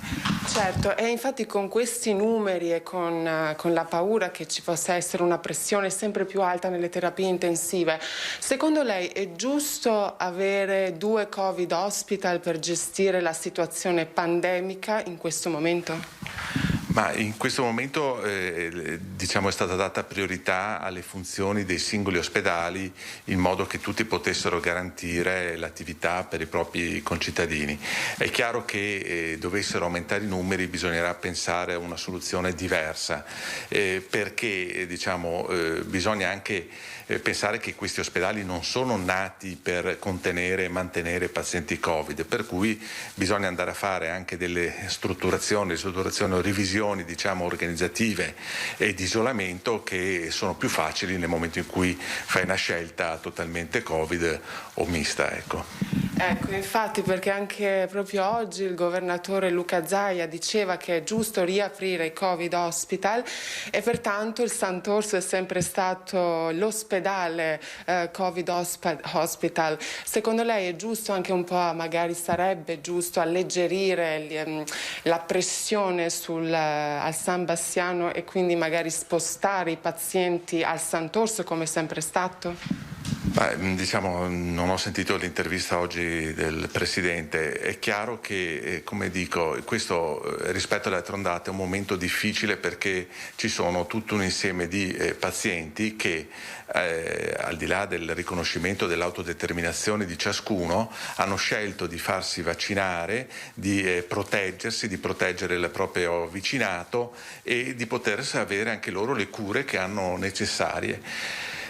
Certo, e infatti con questi numeri e con la paura che ci possa essere una pressione sempre più alta nelle terapie intensive, secondo lei è giusto avere 2 Covid hospital per gestire la situazione pandemica in questo momento? Ma in questo momento diciamo è stata data priorità alle funzioni dei singoli ospedali in modo che tutti potessero garantire l'attività per i propri concittadini. È chiaro che dovessero aumentare i numeri bisognerà pensare a una soluzione diversa perché diciamo, bisogna anche pensare che questi ospedali non sono nati per contenere e mantenere pazienti Covid, per cui bisogna andare a fare anche delle strutturazioni o revisioni, diciamo, organizzative e di isolamento che sono più facili nel momento in cui fai una scelta totalmente Covid o mista. Ecco, infatti, perché anche proprio oggi il governatore Luca Zaia diceva che è giusto riaprire i Covid hospital e pertanto il Sant'Orso è sempre stato l'ospedale Covid hospital. Secondo lei è giusto anche un po', magari sarebbe giusto alleggerire la pressione al San Bastiano e quindi magari spostare i pazienti al Sant'Orso come è sempre stato? Diciamo, non ho sentito l'intervista oggi del Presidente. È chiaro che, come dico, questo rispetto alle altre ondate è un momento difficile perché ci sono tutto un insieme di pazienti che al di là del riconoscimento dell'autodeterminazione di ciascuno hanno scelto di farsi vaccinare, di proteggersi, di proteggere il proprio vicinato e di poter avere anche loro le cure che hanno necessarie.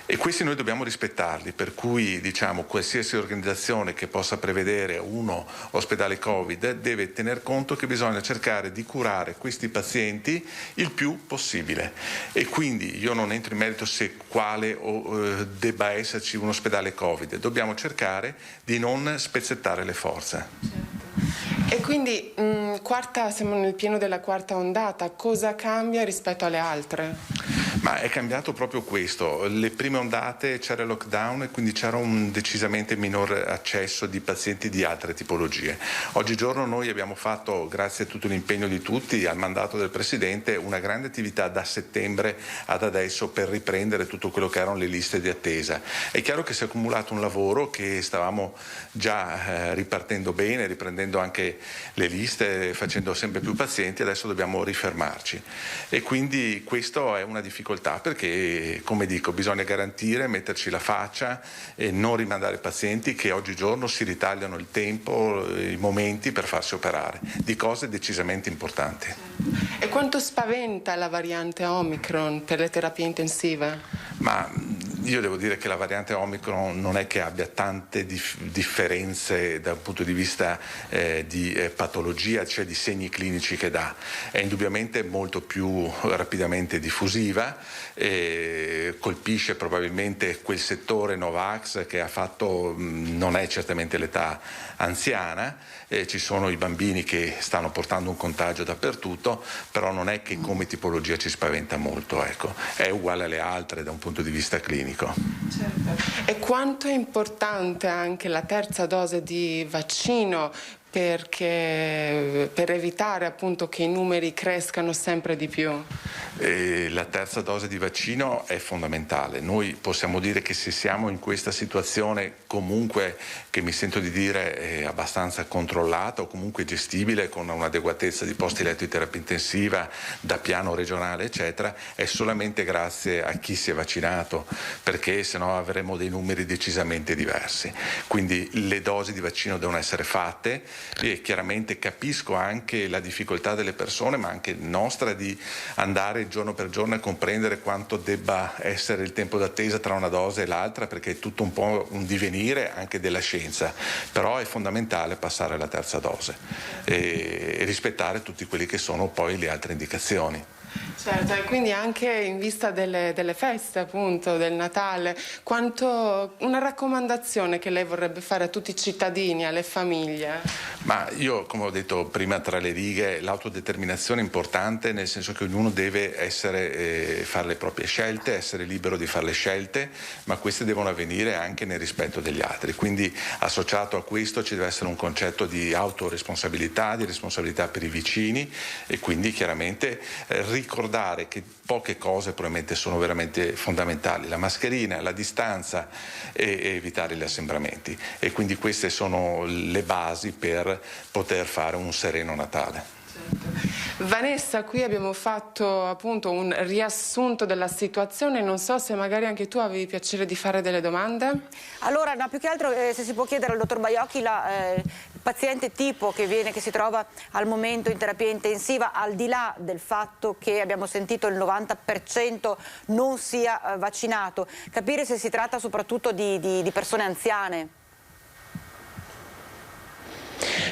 E questi noi dobbiamo rispettarli, per cui diciamo qualsiasi organizzazione che possa prevedere uno ospedale Covid deve tener conto che bisogna cercare di curare questi pazienti il più possibile e quindi io non entro in merito se quale debba esserci un ospedale Covid, dobbiamo cercare di non spezzettare le forze. E quindi siamo nel pieno della quarta ondata, cosa cambia rispetto alle altre? Ma è cambiato proprio questo, le prime ondate c'era il lockdown e quindi c'era un decisamente minor accesso di pazienti di altre tipologie. Oggigiorno noi abbiamo fatto, grazie a tutto l'impegno di tutti, al mandato del Presidente, una grande attività da settembre ad adesso per riprendere tutto quello che erano le liste di attesa. È chiaro che si è accumulato un lavoro che stavamo già ripartendo bene, riprendendo anche le liste, facendo sempre più pazienti, adesso dobbiamo rifermarci e quindi questo è una difficoltà perché, come dico, bisogna garantire, metterci la faccia e non rimandare pazienti che oggigiorno si ritagliano il tempo, i momenti per farsi operare di cose decisamente importanti. E quanto spaventa la variante Omicron per le terapie intensive? Ma io devo dire che la variante Omicron non è che abbia tante differenze dal punto di vista di patologia, cioè di segni clinici che dà. È indubbiamente molto più rapidamente diffusiva, colpisce probabilmente quel settore Novax che ha fatto, non è certamente l'età anziana, ci sono i bambini che stanno portando un contagio dappertutto, però non è che come tipologia ci spaventa molto, ecco. È uguale alle altre da un punto di vista clinico. clinico. Certo. E quanto è importante anche la terza dose di vaccino per evitare appunto che i numeri crescano sempre di più? La terza dose di vaccino è fondamentale. Noi possiamo dire che se siamo in questa situazione comunque, che mi sento di dire è abbastanza controllata o comunque gestibile, con un'adeguatezza di posti letto di terapia intensiva da piano regionale eccetera, è solamente grazie a chi si è vaccinato, perché sennò avremo dei numeri decisamente diversi. Quindi le dosi di vaccino devono essere fatte e chiaramente capisco anche la difficoltà delle persone, ma anche nostra, di andare giorno per giorno a comprendere quanto debba essere il tempo d'attesa tra una dose e l'altra, perché è tutto un po' un divenire anche della scienza, però è fondamentale passare alla terza dose e rispettare tutti quelli che sono poi le altre indicazioni. Certo, e quindi anche in vista delle feste, appunto, del Natale, una raccomandazione che lei vorrebbe fare a tutti i cittadini, alle famiglie? Ma io, come ho detto prima tra le righe, l'autodeterminazione è importante, nel senso che ognuno deve fare le proprie scelte, essere libero di fare le scelte, ma queste devono avvenire anche nel rispetto degli altri. Quindi associato a questo ci deve essere un concetto di autoresponsabilità, di responsabilità per i vicini e quindi chiaramente ricordare che poche cose probabilmente sono veramente fondamentali: la mascherina, la distanza e evitare gli assembramenti, e quindi queste sono le basi per poter fare un sereno Natale. Vanessa, qui abbiamo fatto appunto un riassunto della situazione, non so se magari anche tu avevi piacere di fare delle domande? Allora, no, più che altro se si può chiedere al dottor Baiocchi il paziente tipo che si trova al momento in terapia intensiva, al di là del fatto che abbiamo sentito il 90% non sia vaccinato, capire se si tratta soprattutto di persone anziane.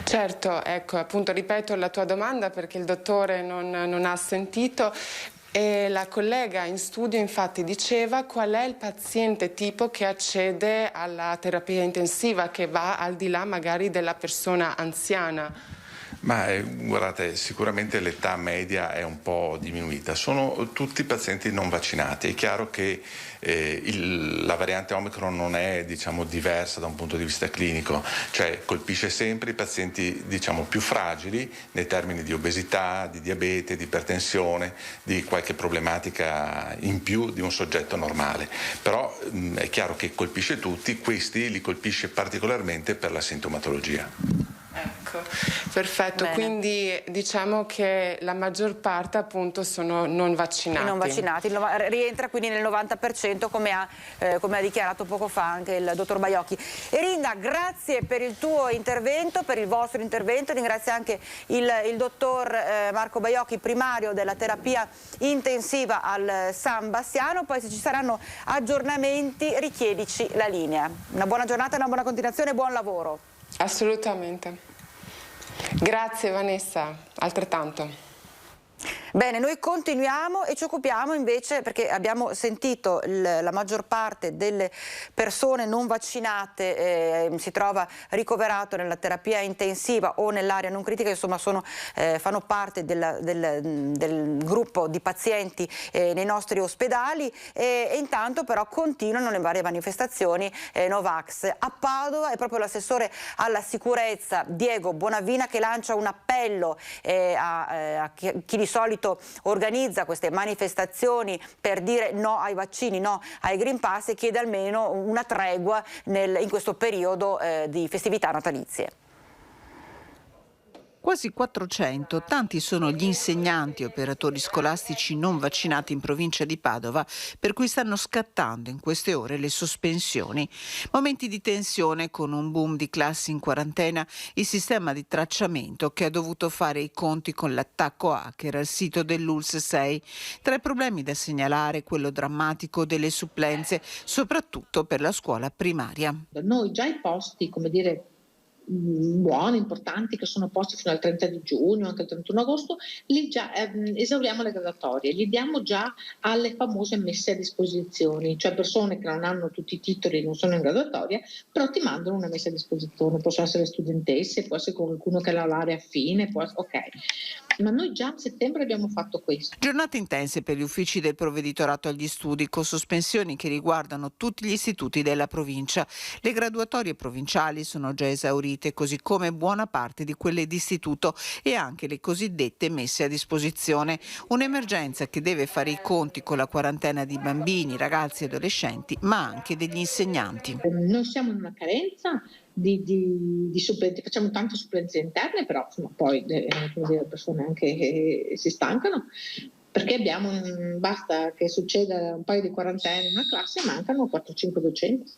Certo, ecco, appunto ripeto la tua domanda perché il dottore non ha sentito. E la collega in studio infatti diceva qual è il paziente tipo che accede alla terapia intensiva, che va al di là magari della persona anziana. Ma guardate, sicuramente l'età media è un po' diminuita, sono tutti pazienti non vaccinati. È chiaro che la variante Omicron non è, diciamo, diversa da un punto di vista clinico, cioè colpisce sempre i pazienti, diciamo, più fragili nei termini di obesità, di diabete, di ipertensione, di qualche problematica in più di un soggetto normale. Però è chiaro che colpisce tutti, questi li colpisce particolarmente per la sintomatologia. Ecco, perfetto. Bene. Quindi diciamo che la maggior parte appunto sono non vaccinati. Non vaccinati, rientra quindi nel 90% come ha dichiarato poco fa anche il dottor Baiocchi. Erinda, grazie per il tuo intervento, per il vostro intervento, ringrazio anche il dottor Marco Baiocchi, primario della terapia intensiva al San Bastiano. Poi se ci saranno aggiornamenti richiedici la linea. Una buona giornata e una buona continuazione, buon lavoro. Assolutamente. Grazie Vanessa, altrettanto. Bene, noi continuiamo e ci occupiamo invece, perché abbiamo sentito la maggior parte delle persone non vaccinate si trova ricoverato nella terapia intensiva o nell'area non critica, insomma fanno parte del gruppo di pazienti nei nostri ospedali e intanto però continuano le varie manifestazioni Novax. A Padova è proprio l'assessore alla sicurezza Diego Bonavina che lancia un appello a chi di solito organizza queste manifestazioni per dire no ai vaccini, no ai Green Pass e chiede almeno una tregua in questo periodo di festività natalizie. Quasi 400, tanti sono gli insegnanti e operatori scolastici non vaccinati in provincia di Padova, per cui stanno scattando in queste ore le sospensioni. Momenti di tensione con un boom di classi in quarantena, il sistema di tracciamento che ha dovuto fare i conti con l'attacco hacker al sito dell'ULSS 6. Tra i problemi da segnalare quello drammatico delle supplenze, soprattutto per la scuola primaria. Noi già i posti, come dire, buoni, importanti, che sono posti fino al 30 di giugno, anche il 31 agosto, li già esauriamo le graduatorie, li diamo già alle famose messe a disposizione, cioè persone che non hanno tutti i titoli, non sono in graduatoria, però ti mandano una messa a disposizione, possono essere studentesse, può essere qualcuno che ha la laurea affine, ok. Ma noi già a settembre abbiamo fatto questo. Giornate intense per gli uffici del provveditorato agli studi, con sospensioni che riguardano tutti gli istituti della provincia. Le graduatorie provinciali sono già esaurite, così come buona parte di quelle d'istituto e anche le cosiddette messe a disposizione. Un'emergenza che deve fare i conti con la quarantena di bambini, ragazzi e adolescenti, ma anche degli insegnanti. Noi siamo in una carenza di supplenze, facciamo tante supplenze interne, però insomma, poi le persone anche si stancano, perché basta che succeda un paio di quarantenne in una classe, mancano 4-5 docenti.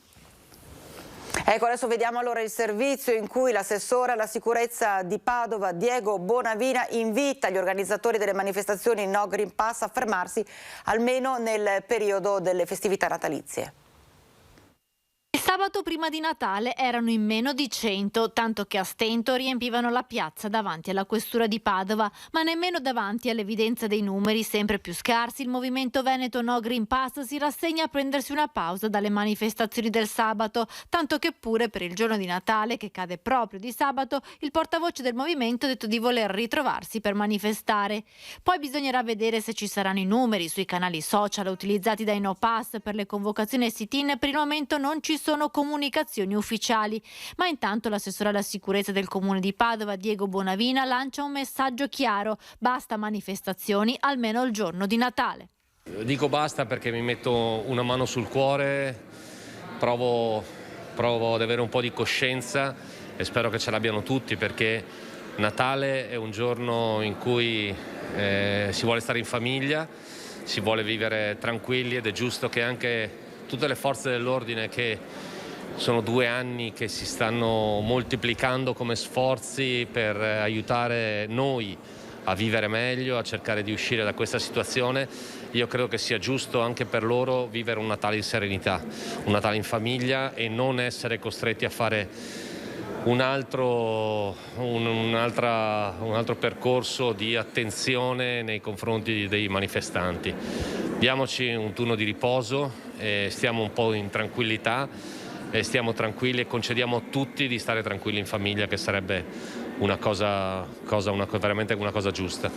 Ecco, adesso vediamo allora il servizio in cui l'assessore alla sicurezza di Padova, Diego Bonavina, invita gli organizzatori delle manifestazioni No Green Pass a fermarsi almeno nel periodo delle festività natalizie. Il sabato prima di Natale erano in meno di 100, tanto che a stento riempivano la piazza davanti alla questura di Padova, ma nemmeno davanti all'evidenza dei numeri sempre più scarsi il movimento veneto No Green Pass si rassegna a prendersi una pausa dalle manifestazioni del sabato, tanto che pure per il giorno di Natale, che cade proprio di sabato, il portavoce del movimento ha detto di voler ritrovarsi per manifestare. Poi bisognerà vedere se ci saranno i numeri sui canali social utilizzati dai No Pass per le convocazioni e sit-in. Per il momento non ci sono comunicazioni ufficiali, ma intanto l'assessore alla sicurezza del comune di Padova, Diego Bonavina, lancia un messaggio chiaro: basta manifestazioni almeno il giorno di Natale. Dico basta perché mi metto una mano sul cuore, provo ad avere un po' di coscienza e spero che ce l'abbiano tutti, perché Natale è un giorno in cui si vuole stare in famiglia, si vuole vivere tranquilli, ed è giusto che anche tutte le forze dell'ordine, che sono 2 anni che si stanno moltiplicando come sforzi per aiutare noi a vivere meglio, a cercare di uscire da questa situazione, io credo che sia giusto anche per loro vivere un Natale in serenità, un Natale in famiglia, e non essere costretti a fare un altro percorso di attenzione nei confronti dei manifestanti. Diamoci un turno di riposo, stiamo un po' in tranquillità, stiamo tranquilli e concediamo a tutti di stare tranquilli in famiglia, che sarebbe veramente una cosa giusta.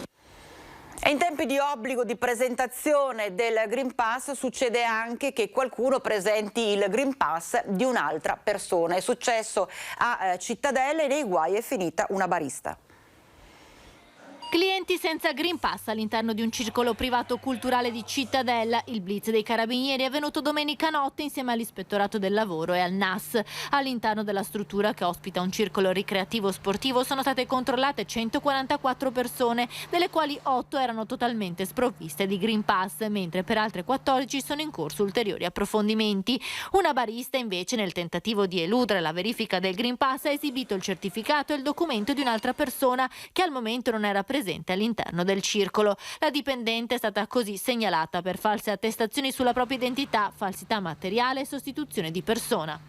E in tempi di obbligo di presentazione del Green Pass succede anche che qualcuno presenti il Green Pass di un'altra persona. È successo a Cittadella e nei guai è finita una barista. Clienti senza Green Pass all'interno di un circolo privato culturale di Cittadella. Il blitz dei carabinieri è venuto domenica notte insieme all'Ispettorato del Lavoro e al NAS. All'interno della struttura, che ospita un circolo ricreativo sportivo, sono state controllate 144 persone, delle quali 8 erano totalmente sprovviste di Green Pass, mentre per altre 14 sono in corso ulteriori approfondimenti. Una barista invece, nel tentativo di eludere la verifica del Green Pass, ha esibito il certificato e il documento di un'altra persona che al momento non era presente all'interno del circolo. La dipendente è stata così segnalata per false attestazioni sulla propria identità, falsità materiale e sostituzione di persona.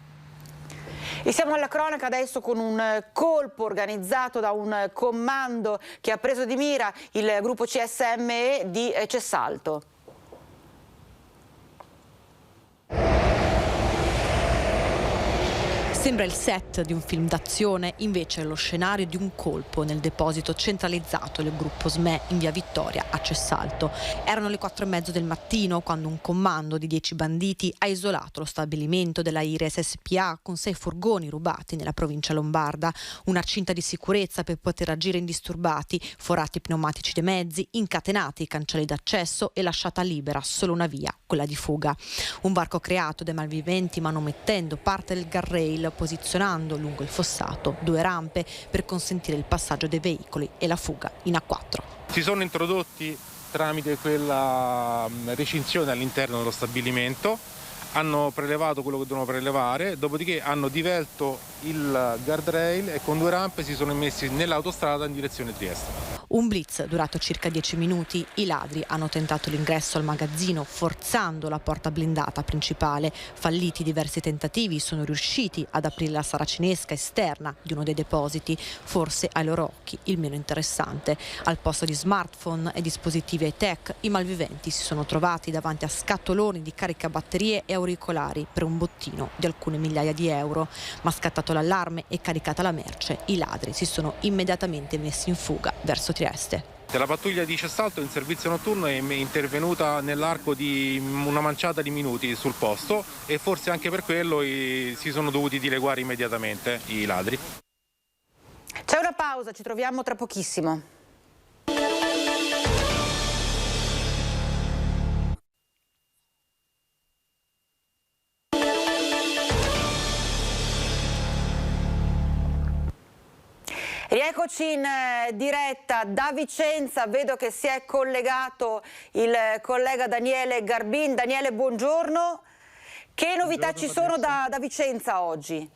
E siamo alla cronaca adesso con un colpo organizzato da un comando che ha preso di mira il gruppo CSME di Cessalto. Sembra il set di un film d'azione, invece è lo scenario di un colpo nel deposito centralizzato del gruppo SME in via Vittoria a Cessalto. Erano le 4:30 del mattino quando un comando di 10 banditi ha isolato lo stabilimento della Ires SPA con 6 furgoni rubati nella provincia lombarda. Una cinta di sicurezza per poter agire indisturbati, forati pneumatici dei mezzi, incatenati i cancelli d'accesso e lasciata libera solo una via, quella di fuga. Un varco creato dai malviventi manomettendo parte del guardrail, posizionando lungo il fossato 2 rampe per consentire il passaggio dei veicoli e la fuga in A4. Si sono introdotti tramite quella recinzione all'interno dello stabilimento, hanno prelevato quello che dovevano prelevare, dopodiché hanno divelto il guardrail e con 2 rampe si sono immessi nell'autostrada in direzione Trieste. Un blitz durato circa 10 minuti. I ladri hanno tentato l'ingresso al magazzino forzando la porta blindata principale. Falliti diversi tentativi, sono riusciti ad aprire la saracinesca esterna di uno dei depositi, forse ai loro occhi il meno interessante. Al posto di smartphone e dispositivi high-tech, i malviventi si sono trovati davanti a scatoloni di caricabatterie e auricolari per un bottino di alcune migliaia di euro. Ma scattato l'allarme e caricata la merce, i ladri si sono immediatamente messi in fuga verso Trieste. La pattuglia di Cessalto in servizio notturno è intervenuta nell'arco di una manciata di minuti sul posto e forse anche per quello si sono dovuti dileguare immediatamente i ladri. C'è una pausa, ci troviamo tra pochissimo. Rieccoci in diretta da Vicenza, vedo che si è collegato il collega Daniele Garbin. Daniele, buongiorno. Che novità ci sono da Vicenza oggi?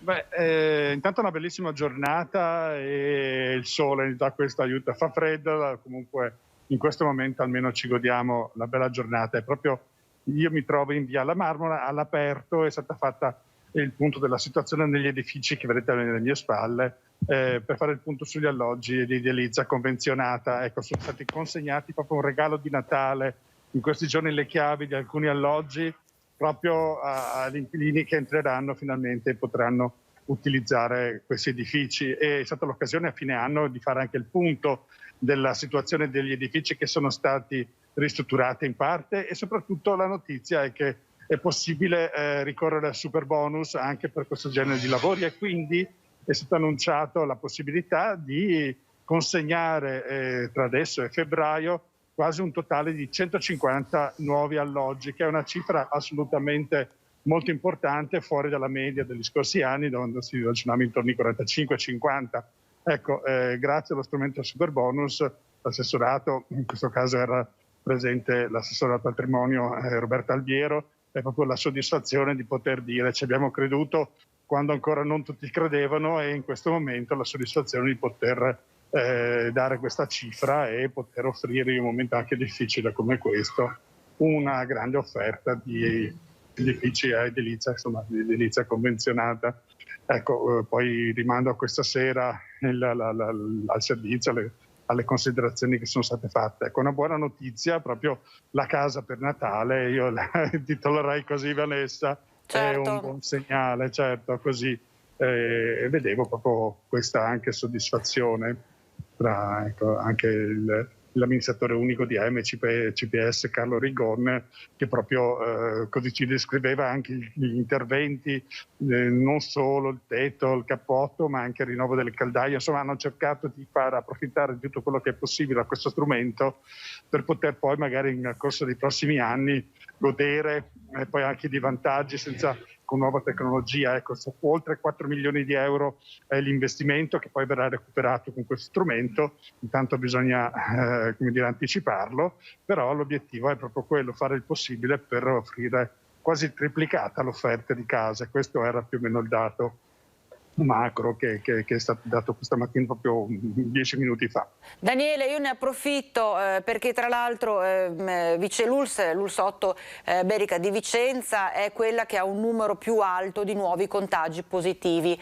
Intanto una bellissima giornata e il sole da questo aiuta. Fa freddo, comunque in questo momento almeno ci godiamo la bella giornata. È proprio, io mi trovo in via La Marmora, all'aperto, è stata fatta il punto della situazione negli edifici che vedete alle mie spalle, per fare il punto sugli alloggi di edilizia convenzionata. Ecco, sono stati consegnati proprio un regalo di Natale in questi giorni, le chiavi di alcuni alloggi proprio agli inquilini che entreranno finalmente e potranno utilizzare questi edifici. È stata l'occasione a fine anno di fare anche il punto della situazione degli edifici che sono stati ristrutturati in parte, e soprattutto la notizia è che è possibile ricorrere al super bonus anche per questo genere di lavori, e quindi è stato annunciato la possibilità di consegnare tra adesso e febbraio quasi un totale di 150 nuovi alloggi, che è una cifra assolutamente molto importante, fuori dalla media degli scorsi anni, dove si ragionava intorno ai 45-50. Ecco, grazie allo strumento super bonus, l'assessorato, in questo caso era presente l'assessore al patrimonio Roberta Albiero, è proprio la soddisfazione di poter dire ci abbiamo creduto quando ancora non tutti credevano, e in questo momento la soddisfazione di poter dare questa cifra e poter offrire in un momento anche difficile come questo una grande offerta di edifici a edilizia, insomma, di edilizia convenzionata. Ecco, poi rimando a questa sera al servizio, alle considerazioni che sono state fatte. Ecco, una buona notizia, proprio la casa per Natale, io la titolerei così, Vanessa, certo. È un buon segnale, certo, così vedevo proprio questa anche soddisfazione tra anche l'amministratore unico di CPS Carlo Rigon, che proprio così ci descriveva anche gli interventi, non solo il tetto, il cappotto, ma anche il rinnovo delle caldaie. Insomma, hanno cercato di far approfittare di tutto quello che è possibile a questo strumento per poter poi magari nel corso dei prossimi anni godere poi anche di vantaggi con nuova tecnologia. Ecco, oltre 4 milioni di euro è l'investimento che poi verrà recuperato con questo strumento. Intanto bisogna anticiparlo, però l'obiettivo è proprio quello, fare il possibile per offrire quasi triplicata l'offerta di case. Questo era più o meno il dato macro che è stato dato questa mattina, proprio 10 minuti fa. Daniele, io ne approfitto perché tra l'altro l'ULS 8 Berica di Vicenza è quella che ha un numero più alto di nuovi contagi positivi,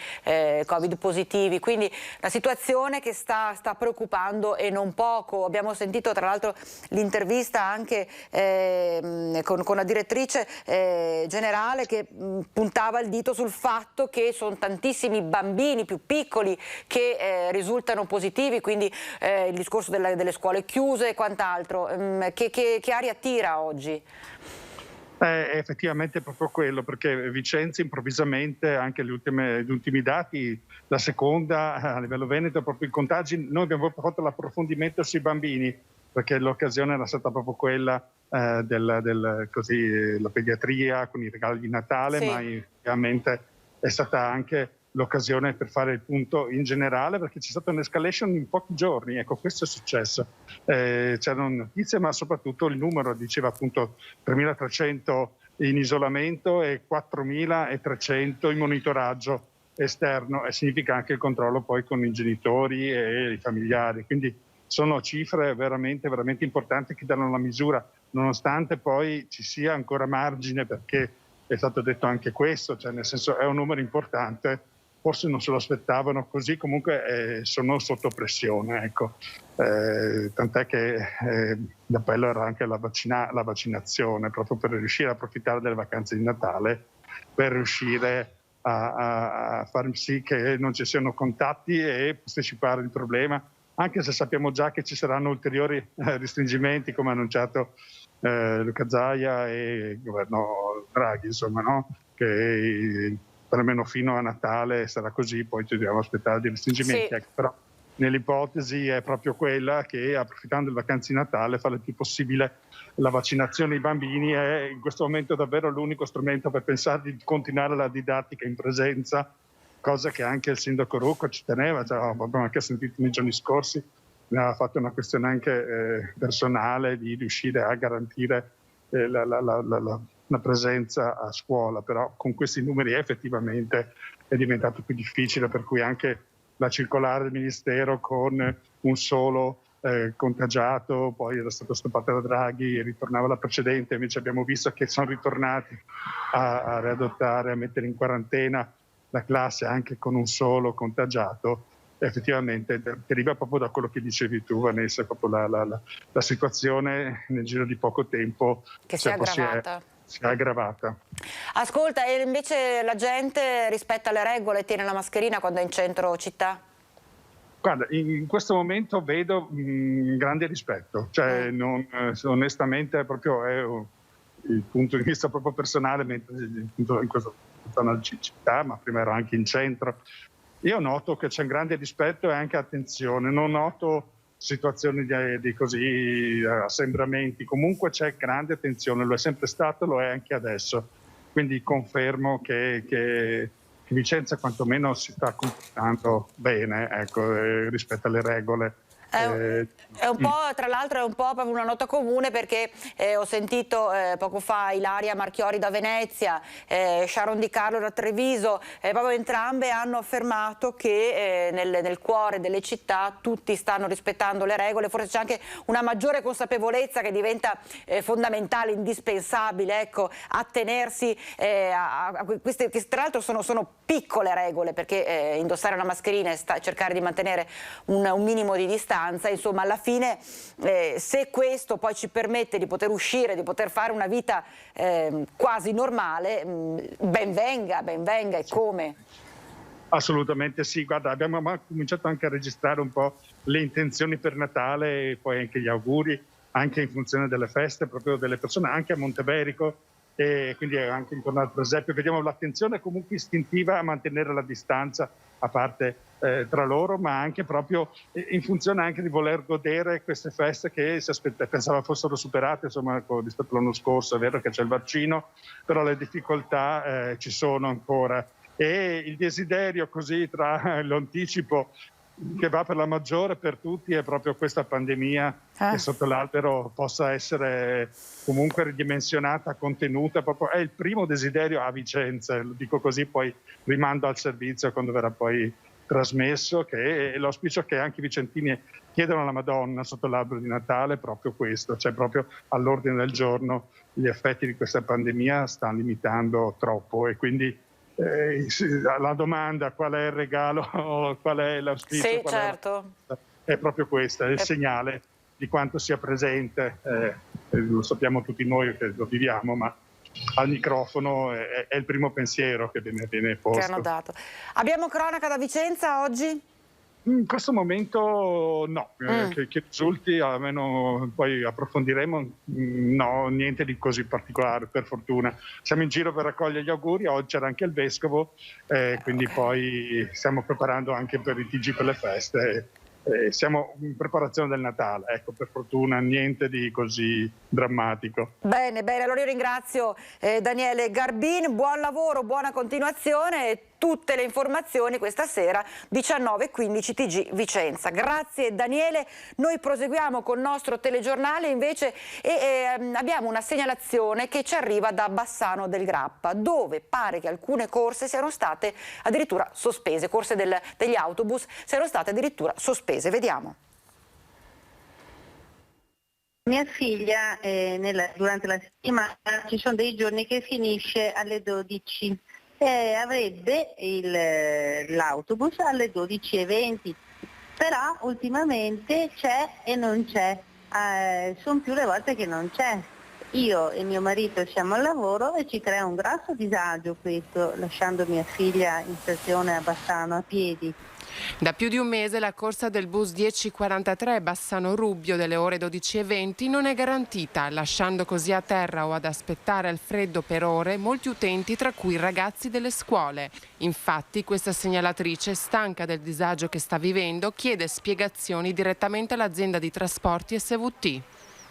Covid positivi, quindi la situazione che sta preoccupando e non poco. Abbiamo sentito tra l'altro l'intervista anche con la direttrice generale che puntava il dito sul fatto che sono tantissimi bambini più piccoli che risultano positivi, quindi il discorso delle scuole chiuse e quant'altro. Che aria tira oggi? Effettivamente è proprio quello, perché Vicenza improvvisamente, anche gli ultimi dati, la seconda a livello veneto, proprio i contagi, noi abbiamo fatto l'approfondimento sui bambini, perché l'occasione era stata proprio quella la pediatria con i regali di Natale, sì. Ma ovviamente è stata anche l'occasione per fare il punto in generale, perché c'è stata un'escalation in pochi giorni. Ecco, questo è successo. C'erano notizie, ma soprattutto il numero diceva appunto 3.300 in isolamento e 4.300 in monitoraggio esterno, e significa anche il controllo poi con i genitori e i familiari. Quindi sono cifre veramente, veramente importanti che danno la misura, nonostante poi ci sia ancora margine, perché è stato detto anche questo, cioè nel senso è un numero importante. Forse non se lo aspettavano così, comunque sono sotto pressione, ecco. Tant'è che l'appello era anche la vaccinazione, proprio per riuscire a approfittare delle vacanze di Natale, per riuscire a far sì che non ci siano contatti e postecipare il problema anche se sappiamo già che ci saranno ulteriori restringimenti, come ha annunciato Luca Zaia e il governo Draghi, insomma, no? Che perlomeno fino a Natale sarà così, poi ci dobbiamo aspettare dei restringimenti. Sì. Ecco, però nell'ipotesi è proprio quella che, approfittando delle vacanze di Natale, fare il più possibile la vaccinazione ai bambini. È in questo momento davvero l'unico strumento per pensare di continuare la didattica in presenza, cosa che anche il sindaco Rucco ci teneva, abbiamo anche sentito nei giorni scorsi, ne ha fatto una questione anche personale di riuscire a garantire la presenza a scuola, però con questi numeri effettivamente è diventato più difficile, per cui anche la circolare del Ministero con un solo contagiato, poi era stata stoppata da Draghi e ritornava la precedente, invece abbiamo visto che sono ritornati a riadottare, a mettere in quarantena la classe anche con un solo contagiato. Effettivamente deriva proprio da quello che dicevi tu, Vanessa, proprio la situazione nel giro di poco tempo che si è aggravata. Si è aggravata. Ascolta, e invece la gente rispetta le regole, tiene la mascherina quando è in centro città? Guarda, in questo momento vedo grande rispetto, cioè onestamente proprio è il punto di vista proprio personale, mentre in questa zona città, ma prima ero anche in centro, io noto che c'è un grande rispetto e anche attenzione, non noto situazioni di così assembramenti, comunque c'è grande attenzione, lo è sempre stato, lo è anche adesso, quindi confermo che Vicenza quantomeno si sta comportando bene, ecco, rispetto alle regole. È un po', tra l'altro è un po' proprio una nota comune, perché ho sentito poco fa Ilaria Marchiori da Venezia, Sharon Di Carlo da Treviso, proprio entrambe hanno affermato che nel cuore delle città tutti stanno rispettando le regole, forse c'è anche una maggiore consapevolezza che diventa fondamentale, indispensabile, ecco, attenersi a queste, che tra l'altro sono piccole regole, perché indossare una mascherina e cercare di mantenere un minimo di distanza. Insomma, alla fine se questo poi ci permette di poter uscire, di poter fare una vita quasi normale, ben venga, e come? Assolutamente sì, guarda, abbiamo cominciato anche a registrare un po' le intenzioni per Natale e poi anche gli auguri, anche in funzione delle feste proprio delle persone, anche a Monteberico, e quindi anche intorno al presepio vediamo l'attenzione comunque istintiva a mantenere la distanza, a parte tra loro, ma anche proprio in funzione anche di voler godere queste feste che pensava fossero superate, insomma, rispetto all'anno scorso. È vero che c'è il vaccino, però le difficoltà ci sono ancora, e il desiderio così tra l'anticipo che va per la maggiore per tutti è proprio questa pandemia che sotto l'albero possa essere comunque ridimensionata, contenuta, proprio è il primo desiderio a Vicenza, lo dico così, poi rimando al servizio quando verrà poi trasmesso, che è l'auspicio che anche i vicentini chiedono alla Madonna sotto l'albero di Natale, proprio questo, cioè proprio all'ordine del giorno gli effetti di questa pandemia stanno limitando troppo, e quindi la domanda qual è il regalo, qual è l'auspicio, sì, certo. È proprio questo, è il segnale di quanto sia presente, lo sappiamo tutti noi che lo viviamo, ma al microfono è il primo pensiero che viene posto. Che hanno dato. Abbiamo cronaca da Vicenza oggi? In questo momento no, che risulti, almeno poi approfondiremo, no, niente di così particolare, per fortuna. Siamo in giro per raccogliere gli auguri, oggi c'era anche il vescovo, quindi poi stiamo preparando anche per i TG per le feste. Siamo in preparazione del Natale, ecco, per fortuna niente di così drammatico. Bene, allora io ringrazio Daniele Garbin, buon lavoro, buona continuazione, e tutte le informazioni questa sera 19:15 TG Vicenza. Grazie Daniele, noi proseguiamo con il nostro telegiornale invece e abbiamo una segnalazione che ci arriva da Bassano del Grappa, dove pare che alcune corse siano state addirittura sospese, corse degli autobus siano state addirittura sospese. Vediamo. Mia figlia durante la settimana ci sono dei giorni che finisce alle 12 e avrebbe l'autobus alle 12:20, però ultimamente c'è e non c'è, sono più le volte che non c'è. Io e mio marito siamo al lavoro e ci crea un grosso disagio questo, lasciando mia figlia in stazione a Bassano a piedi. Da più di un mese la corsa del bus 1043 Bassano-Rubbio delle ore 12:20 non è garantita, lasciando così a terra o ad aspettare al freddo per ore molti utenti, tra cui i ragazzi delle scuole. Infatti questa segnalatrice, stanca del disagio che sta vivendo, chiede spiegazioni direttamente all'azienda di trasporti SVT.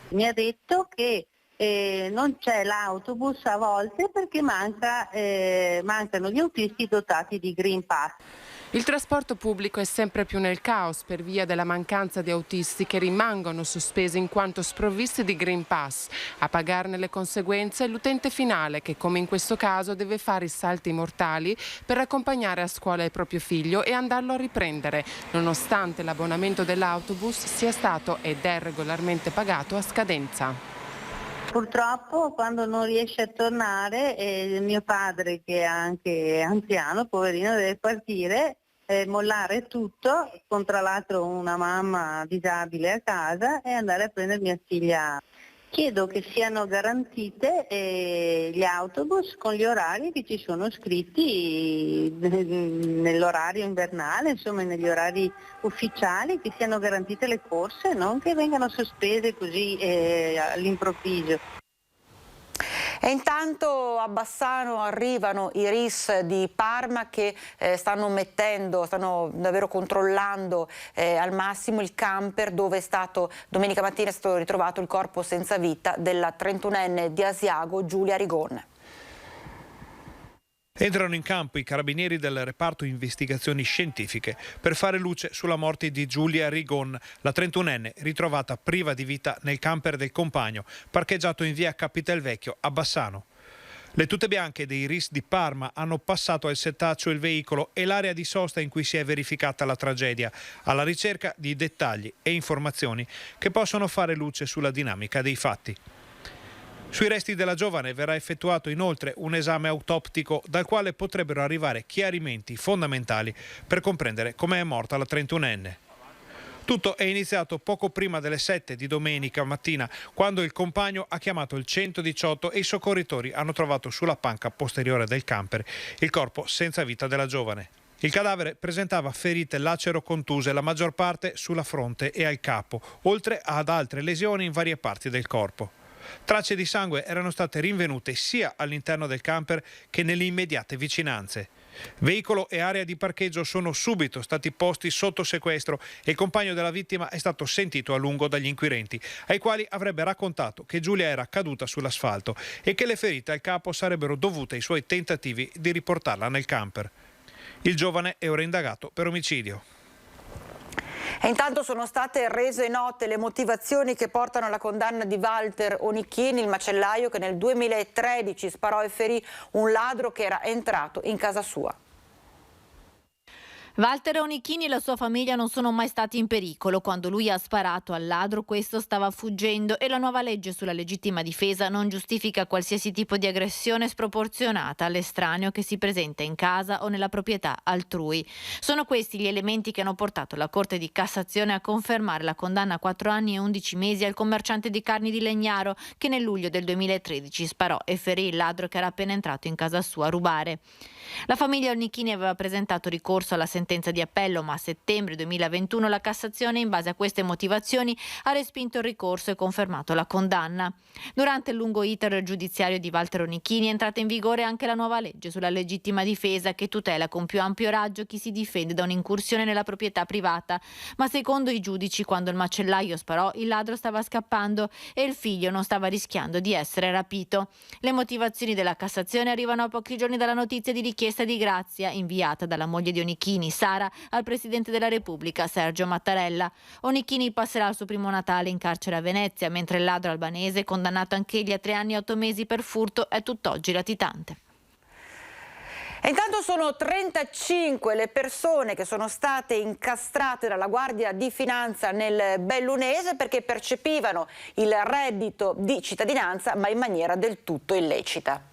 Mi ha detto che non c'è l'autobus a volte perché mancano gli autisti dotati di Green Pass. Il trasporto pubblico è sempre più nel caos per via della mancanza di autisti che rimangono sospesi in quanto sprovvisti di Green Pass. A pagarne le conseguenze è l'utente finale che, come in questo caso, deve fare i salti mortali per accompagnare a scuola il proprio figlio e andarlo a riprendere, nonostante l'abbonamento dell'autobus sia stato ed è regolarmente pagato a scadenza. Purtroppo quando non riesce a tornare mio padre, che è anche anziano, poverino, deve partire, mollare tutto, con tra l'altro una mamma disabile a casa, e andare a prendere mia figlia. Chiedo che siano garantite gli autobus con gli orari che ci sono scritti nell'orario invernale, insomma negli orari ufficiali, che siano garantite le corse, non che vengano sospese così all'improvviso. E intanto a Bassano arrivano i RIS di Parma che stanno davvero controllando al massimo il camper dove domenica mattina è stato ritrovato il corpo senza vita della 31enne di Asiago, Giulia Rigon. Entrano in campo i carabinieri del reparto investigazioni scientifiche per fare luce sulla morte di Giulia Rigon, la 31enne ritrovata priva di vita nel camper del compagno, parcheggiato in via Capitelvecchio a Bassano. Le tute bianche dei RIS di Parma hanno passato al setaccio il veicolo e l'area di sosta in cui si è verificata la tragedia, alla ricerca di dettagli e informazioni che possono fare luce sulla dinamica dei fatti. Sui resti della giovane verrà effettuato inoltre un esame autoptico dal quale potrebbero arrivare chiarimenti fondamentali per comprendere come è morta la 31enne. Tutto è iniziato poco prima delle 7 di domenica mattina, quando il compagno ha chiamato il 118 e i soccorritori hanno trovato sulla panca posteriore del camper il corpo senza vita della giovane. Il cadavere presentava ferite lacero-contuse, la maggior parte sulla fronte e al capo, oltre ad altre lesioni in varie parti del corpo. Tracce di sangue erano state rinvenute sia all'interno del camper che nelle immediate vicinanze. Veicolo e area di parcheggio sono subito stati posti sotto sequestro e il compagno della vittima è stato sentito a lungo dagli inquirenti, ai quali avrebbe raccontato che Giulia era caduta sull'asfalto e che le ferite al capo sarebbero dovute ai suoi tentativi di riportarla nel camper. Il giovane è ora indagato per omicidio. E intanto sono state rese note le motivazioni che portano alla condanna di Walter Onichini, il macellaio che nel 2013 sparò e ferì un ladro che era entrato in casa sua. Walter Onichini e la sua famiglia non sono mai stati in pericolo. Quando lui ha sparato al ladro, questo stava fuggendo e la nuova legge sulla legittima difesa non giustifica qualsiasi tipo di aggressione sproporzionata all'estraneo che si presenta in casa o nella proprietà altrui. Sono questi gli elementi che hanno portato la Corte di Cassazione a confermare la condanna a 4 anni e 11 mesi al commerciante di carni di Legnaro che nel luglio del 2013 sparò e ferì il ladro che era appena entrato in casa sua a rubare. La famiglia Onichini aveva presentato ricorso alla sentenza di appello, ma a settembre 2021 la Cassazione, in base a queste motivazioni, ha respinto il ricorso e confermato la condanna. Durante il lungo iter giudiziario di Walter Onichini è entrata in vigore anche la nuova legge sulla legittima difesa che tutela con più ampio raggio chi si difende da un'incursione nella proprietà privata. Ma secondo i giudici, quando il macellaio sparò, il ladro stava scappando e il figlio non stava rischiando di essere rapito. Le motivazioni della Cassazione arrivano a pochi giorni dalla notizia di richiesta di grazia inviata dalla moglie di Onichini, Sara, al Presidente della Repubblica, Sergio Mattarella. Onichini passerà il suo primo Natale in carcere a Venezia, mentre il ladro albanese, condannato anch'egli a 3 anni e 8 mesi per furto, è tutt'oggi latitante. E intanto sono 35 le persone che sono state incastrate dalla Guardia di Finanza nel Bellunese perché percepivano il reddito di cittadinanza ma in maniera del tutto illecita.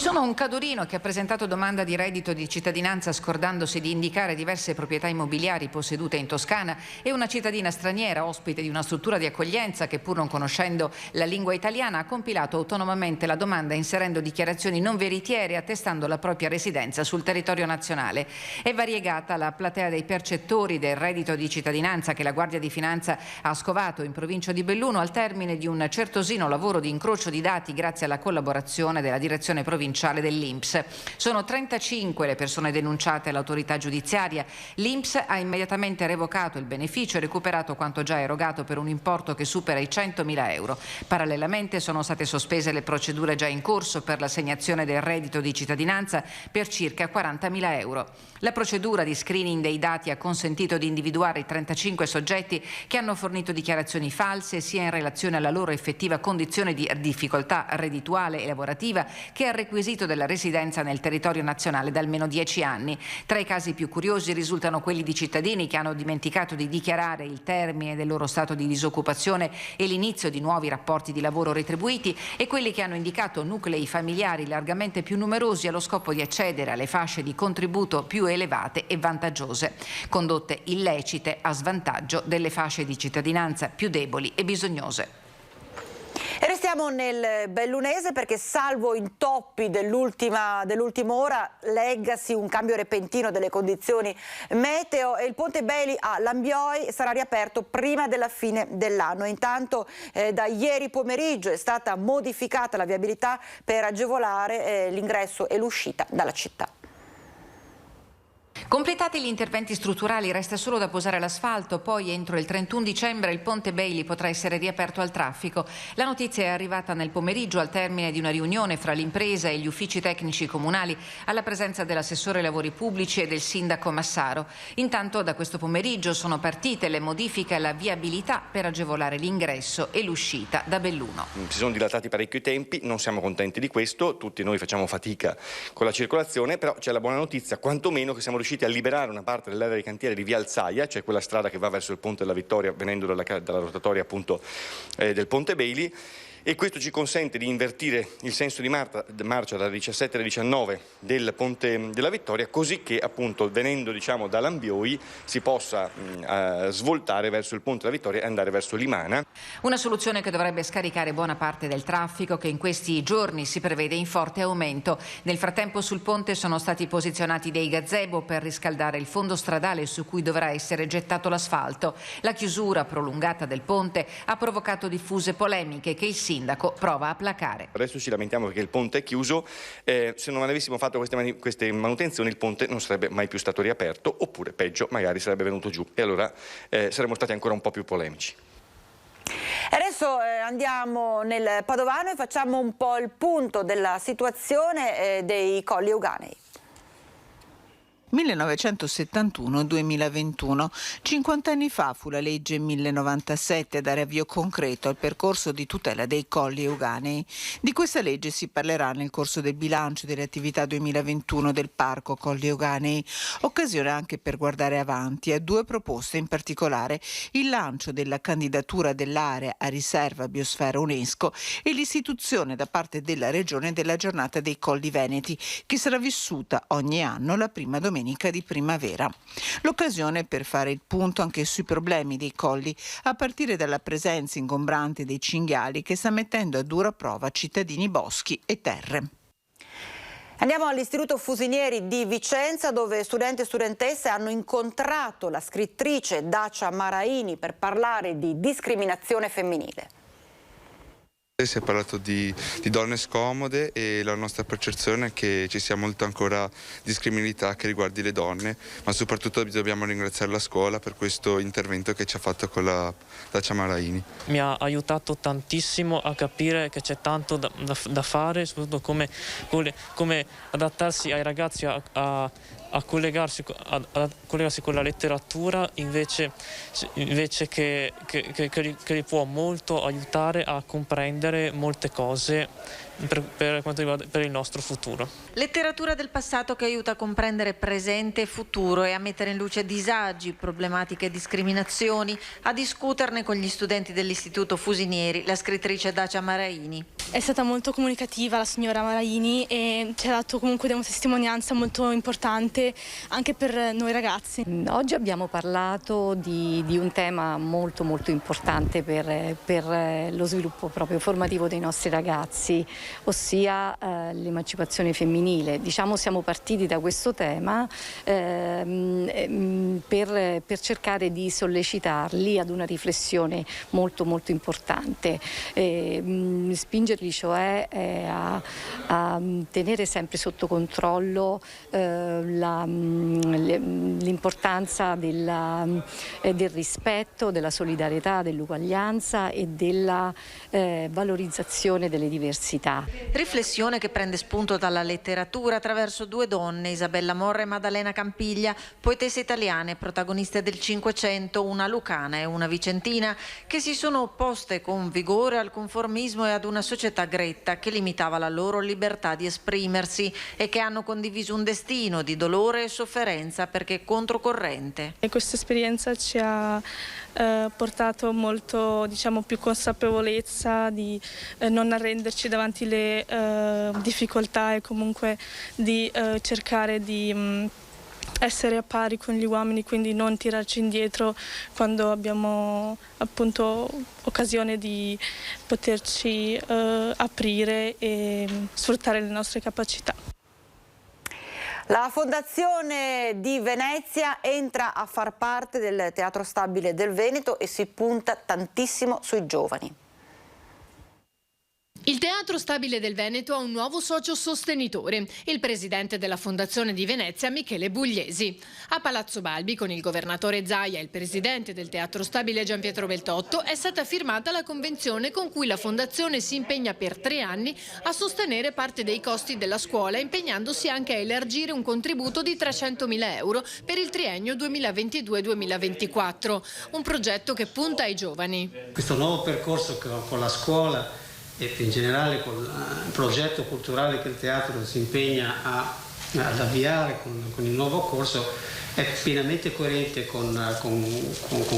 Ci sono un cadorino che ha presentato domanda di reddito di cittadinanza scordandosi di indicare diverse proprietà immobiliari possedute in Toscana e una cittadina straniera ospite di una struttura di accoglienza che, pur non conoscendo la lingua italiana, ha compilato autonomamente la domanda inserendo dichiarazioni non veritiere e attestando la propria residenza sul territorio nazionale. È variegata la platea dei percettori del reddito di cittadinanza che la Guardia di Finanza ha scovato in provincia di Belluno al termine di un certosino lavoro di incrocio di dati grazie alla collaborazione della direzione provinciale dell'INPS. Sono 35 le persone denunciate all'autorità giudiziaria. L'INPS ha immediatamente revocato il beneficio e recuperato quanto già erogato per un importo che supera i 100.000 euro. Parallelamente sono state sospese le procedure già in corso per l'assegnazione del reddito di cittadinanza per circa 40.000 euro. La procedura di screening dei dati ha consentito di individuare i 35 soggetti che hanno fornito dichiarazioni false sia in relazione alla loro effettiva condizione di difficoltà reddituale e lavorativa che al requisito della residenza nel territorio nazionale da almeno 10 anni. Tra i casi più curiosi risultano quelli di cittadini che hanno dimenticato di dichiarare il termine del loro stato di disoccupazione e l'inizio di nuovi rapporti di lavoro retribuiti e quelli che hanno indicato nuclei familiari largamente più numerosi allo scopo di accedere alle fasce di contributo più elevate e vantaggiose, condotte illecite a svantaggio delle fasce di cittadinanza più deboli e bisognose. E restiamo nel bellunese perché, salvo intoppi dell'ultima ora, leggasi un cambio repentino delle condizioni meteo e il ponte Bailey a Lambioi sarà riaperto prima della fine dell'anno. Intanto da ieri pomeriggio è stata modificata la viabilità per agevolare l'ingresso e l'uscita dalla città. Completati gli interventi strutturali, resta solo da posare l'asfalto, poi entro il 31 dicembre il ponte Bailey potrà essere riaperto al traffico. La notizia è arrivata nel pomeriggio al termine di una riunione fra l'impresa e gli uffici tecnici comunali alla presenza dell'assessore ai lavori pubblici e del sindaco Massaro. Intanto da questo pomeriggio sono partite le modifiche alla viabilità per agevolare l'ingresso e l'uscita da Belluno. Si sono dilatati parecchio i tempi, non siamo contenti di questo, tutti noi facciamo fatica con la circolazione, però c'è la buona notizia, quantomeno che siamo riusciti a liberare una parte dell'area di cantiere di Via Alzaia, cioè quella strada che va verso il Ponte della Vittoria venendo dalla rotatoria appunto del Ponte Bailey, e questo ci consente di invertire il senso di marcia da 17 alle 19 del Ponte della Vittoria, così che appunto venendo da Lambioi si possa svoltare verso il Ponte della Vittoria e andare verso Limana. Una soluzione che dovrebbe scaricare buona parte del traffico che in questi giorni si prevede in forte aumento. Nel frattempo sul ponte sono stati posizionati dei gazebo per riscaldare il fondo stradale su cui dovrà essere gettato l'asfalto. La chiusura prolungata del ponte ha provocato diffuse polemiche che il sindaco prova a placare. Adesso ci lamentiamo perché il ponte è chiuso, se non avessimo fatto queste manutenzioni il ponte non sarebbe mai più stato riaperto, oppure peggio magari sarebbe venuto giù e allora saremmo stati ancora un po' più polemici. Adesso andiamo nel Padovano e facciamo un po' il punto della situazione dei Colli Euganei. 1971-2021. 50 anni fa fu la legge 1097 a dare avvio concreto al percorso di tutela dei Colli Euganei. Di questa legge si parlerà nel corso del bilancio delle attività 2021 del Parco Colli Euganei, occasione anche per guardare avanti a due proposte in particolare: il lancio della candidatura dell'area a riserva biosfera UNESCO e l'istituzione da parte della Regione della Giornata dei Colli Veneti, che sarà vissuta ogni anno la prima domenica di primavera. L'occasione per fare il punto anche sui problemi dei colli, a partire dalla presenza ingombrante dei cinghiali che sta mettendo a dura prova cittadini, boschi e terre. Andiamo all'Istituto Fusinieri di Vicenza, dove studenti e studentesse hanno incontrato la scrittrice Dacia Maraini per parlare di discriminazione femminile. Si è parlato di donne scomode e la nostra percezione è che ci sia molto ancora discriminazione che riguardi le donne, ma soprattutto dobbiamo ringraziare la scuola per questo intervento che ci ha fatto con la Dacia Maraini. Mi ha aiutato tantissimo a capire che c'è tanto da fare, soprattutto come adattarsi ai ragazzi a collegarsi con la letteratura invece che li può molto aiutare a comprendere molte cose per quanto riguarda per il nostro futuro. Letteratura del passato che aiuta a comprendere presente e futuro e a mettere in luce disagi, problematiche e discriminazioni, a discuterne con gli studenti dell'Istituto Fusinieri, la scrittrice Dacia Maraini. È stata molto comunicativa la signora Maraini e ci ha dato comunque una testimonianza molto importante anche per noi ragazzi. Oggi abbiamo parlato di un tema molto importante per lo sviluppo proprio formativo dei nostri ragazzi, ossia l'emancipazione femminile. Diciamo, siamo partiti da questo tema per cercare di sollecitarli ad una riflessione molto importante, spingerli cioè a tenere sempre sotto controllo l'importanza del rispetto, della solidarietà, dell'uguaglianza e della valorizzazione delle diversità. Riflessione che prende spunto dalla letteratura attraverso due donne, Isabella Morra e Maddalena Campiglia, poetesse italiane, protagoniste del Cinquecento, una lucana e una vicentina, che si sono opposte con vigore al conformismo e ad una società gretta che limitava la loro libertà di esprimersi e che hanno condiviso un destino di dolore e sofferenza perché controcorrente. E questa esperienza ci ha portato molto, più consapevolezza di non arrenderci davanti le difficoltà e comunque di cercare di essere a pari con gli uomini, quindi non tirarci indietro quando abbiamo appunto occasione di poterci aprire e sfruttare le nostre capacità. La Fondazione di Venezia entra a far parte del Teatro Stabile del Veneto e si punta tantissimo sui giovani. Il Teatro Stabile del Veneto ha un nuovo socio sostenitore, il presidente della Fondazione di Venezia, Michele Bugliesi. A Palazzo Balbi, con il governatore Zaia e il presidente del Teatro Stabile Gianpietro Beltotto, è stata firmata la convenzione con cui la Fondazione si impegna per 3 anni a sostenere parte dei costi della scuola, impegnandosi anche a elargire un contributo di 300.000 euro per il triennio 2022-2024. Un progetto che punta ai giovani. Questo nuovo percorso con la scuola e in generale con il progetto culturale che il teatro si impegna ad avviare con il nuovo corso è pienamente coerente con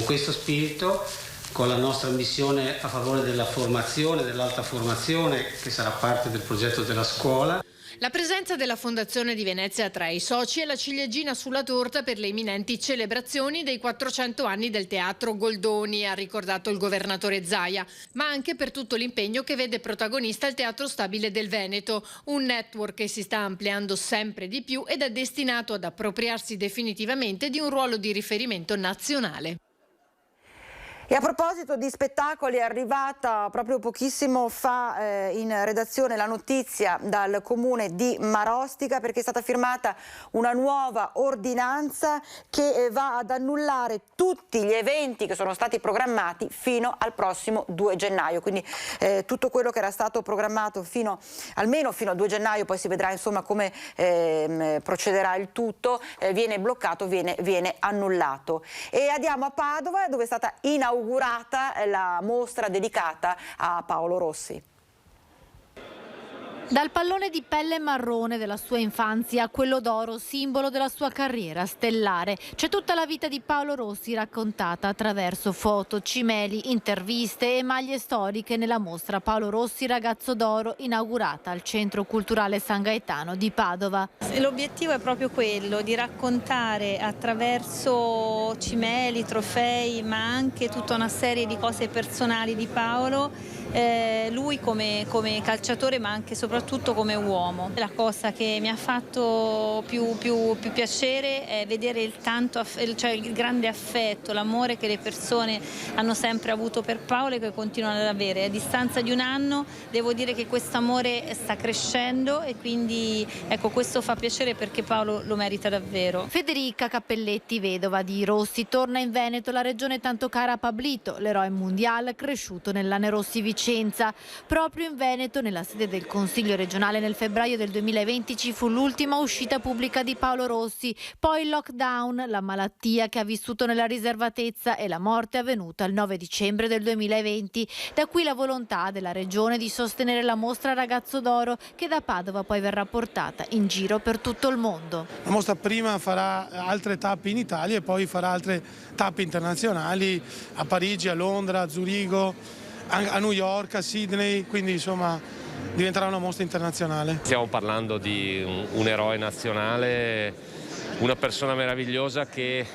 questo spirito, con la nostra missione a favore della formazione, dell'alta formazione, che sarà parte del progetto della scuola. La presenza della Fondazione di Venezia tra i soci è la ciliegina sulla torta per le imminenti celebrazioni dei 400 anni del Teatro Goldoni, ha ricordato il governatore Zaia, ma anche per tutto l'impegno che vede protagonista il Teatro Stabile del Veneto, un network che si sta ampliando sempre di più ed è destinato ad appropriarsi definitivamente di un ruolo di riferimento nazionale. E a proposito di spettacoli, è arrivata proprio pochissimo fa in redazione la notizia dal comune di Marostica, perché è stata firmata una nuova ordinanza che va ad annullare tutti gli eventi che sono stati programmati fino al prossimo 2 gennaio. Quindi tutto quello che era stato programmato almeno fino al 2 gennaio, poi si vedrà insomma come procederà il tutto, viene bloccato, viene annullato. E andiamo a Padova, dove è stata inaugurata la mostra dedicata a Paolo Rossi. Dal pallone di pelle marrone della sua infanzia a quello d'oro, simbolo della sua carriera stellare, c'è tutta la vita di Paolo Rossi raccontata attraverso foto, cimeli, interviste e maglie storiche nella mostra Paolo Rossi Ragazzo d'Oro, inaugurata al Centro Culturale San Gaetano di Padova. L'obiettivo è proprio quello di raccontare attraverso cimeli, trofei, ma anche tutta una serie di cose personali di Paolo, lui come calciatore ma anche soprattutto come uomo. La cosa che mi ha fatto più piacere è vedere il grande affetto, l'amore che le persone hanno sempre avuto per Paolo e che continuano ad avere. A distanza di 1 anno devo dire che questo amore sta crescendo e quindi ecco, questo fa piacere perché Paolo lo merita davvero. Federica Cappelletti, vedova di Rossi, torna in Veneto, la regione tanto cara a Pablito, l'eroe mondiale cresciuto nell'Ane Rossi Vicenza. Proprio in Veneto, nella sede del Consiglio Consiglio regionale nel febbraio del 2020 ci fu l'ultima uscita pubblica di Paolo Rossi, poi il lockdown, la malattia che ha vissuto nella riservatezza e la morte avvenuta il 9 dicembre del 2020. Da qui la volontà della regione di sostenere la mostra Ragazzo d'Oro, che da Padova poi verrà portata in giro per tutto il mondo. La mostra prima farà altre tappe in Italia e poi farà altre tappe internazionali a Parigi, a Londra, a Zurigo, a New York, a Sydney, quindi insomma diventerà una mostra internazionale. Stiamo parlando di un eroe nazionale, una persona meravigliosa che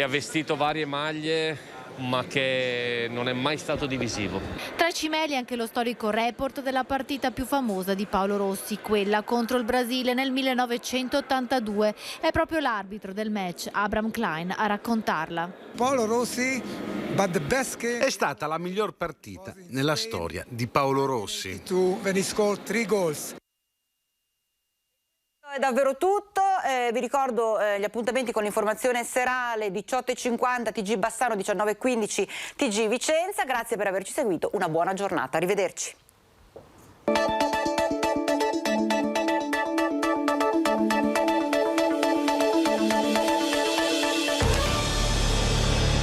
ha vestito varie maglie ma che non è mai stato divisivo. Tra i cimeli anche lo storico report della partita più famosa di Paolo Rossi, quella contro il Brasile nel 1982. È proprio l'arbitro del match, Abraham Klein, a raccontarla. Paolo Rossi, è stata la miglior partita nella storia di Paolo Rossi. È davvero tutto, vi ricordo gli appuntamenti con l'informazione serale 18:50 TG Bassano, 19:15 TG Vicenza. Grazie per averci seguito, una buona giornata, arrivederci.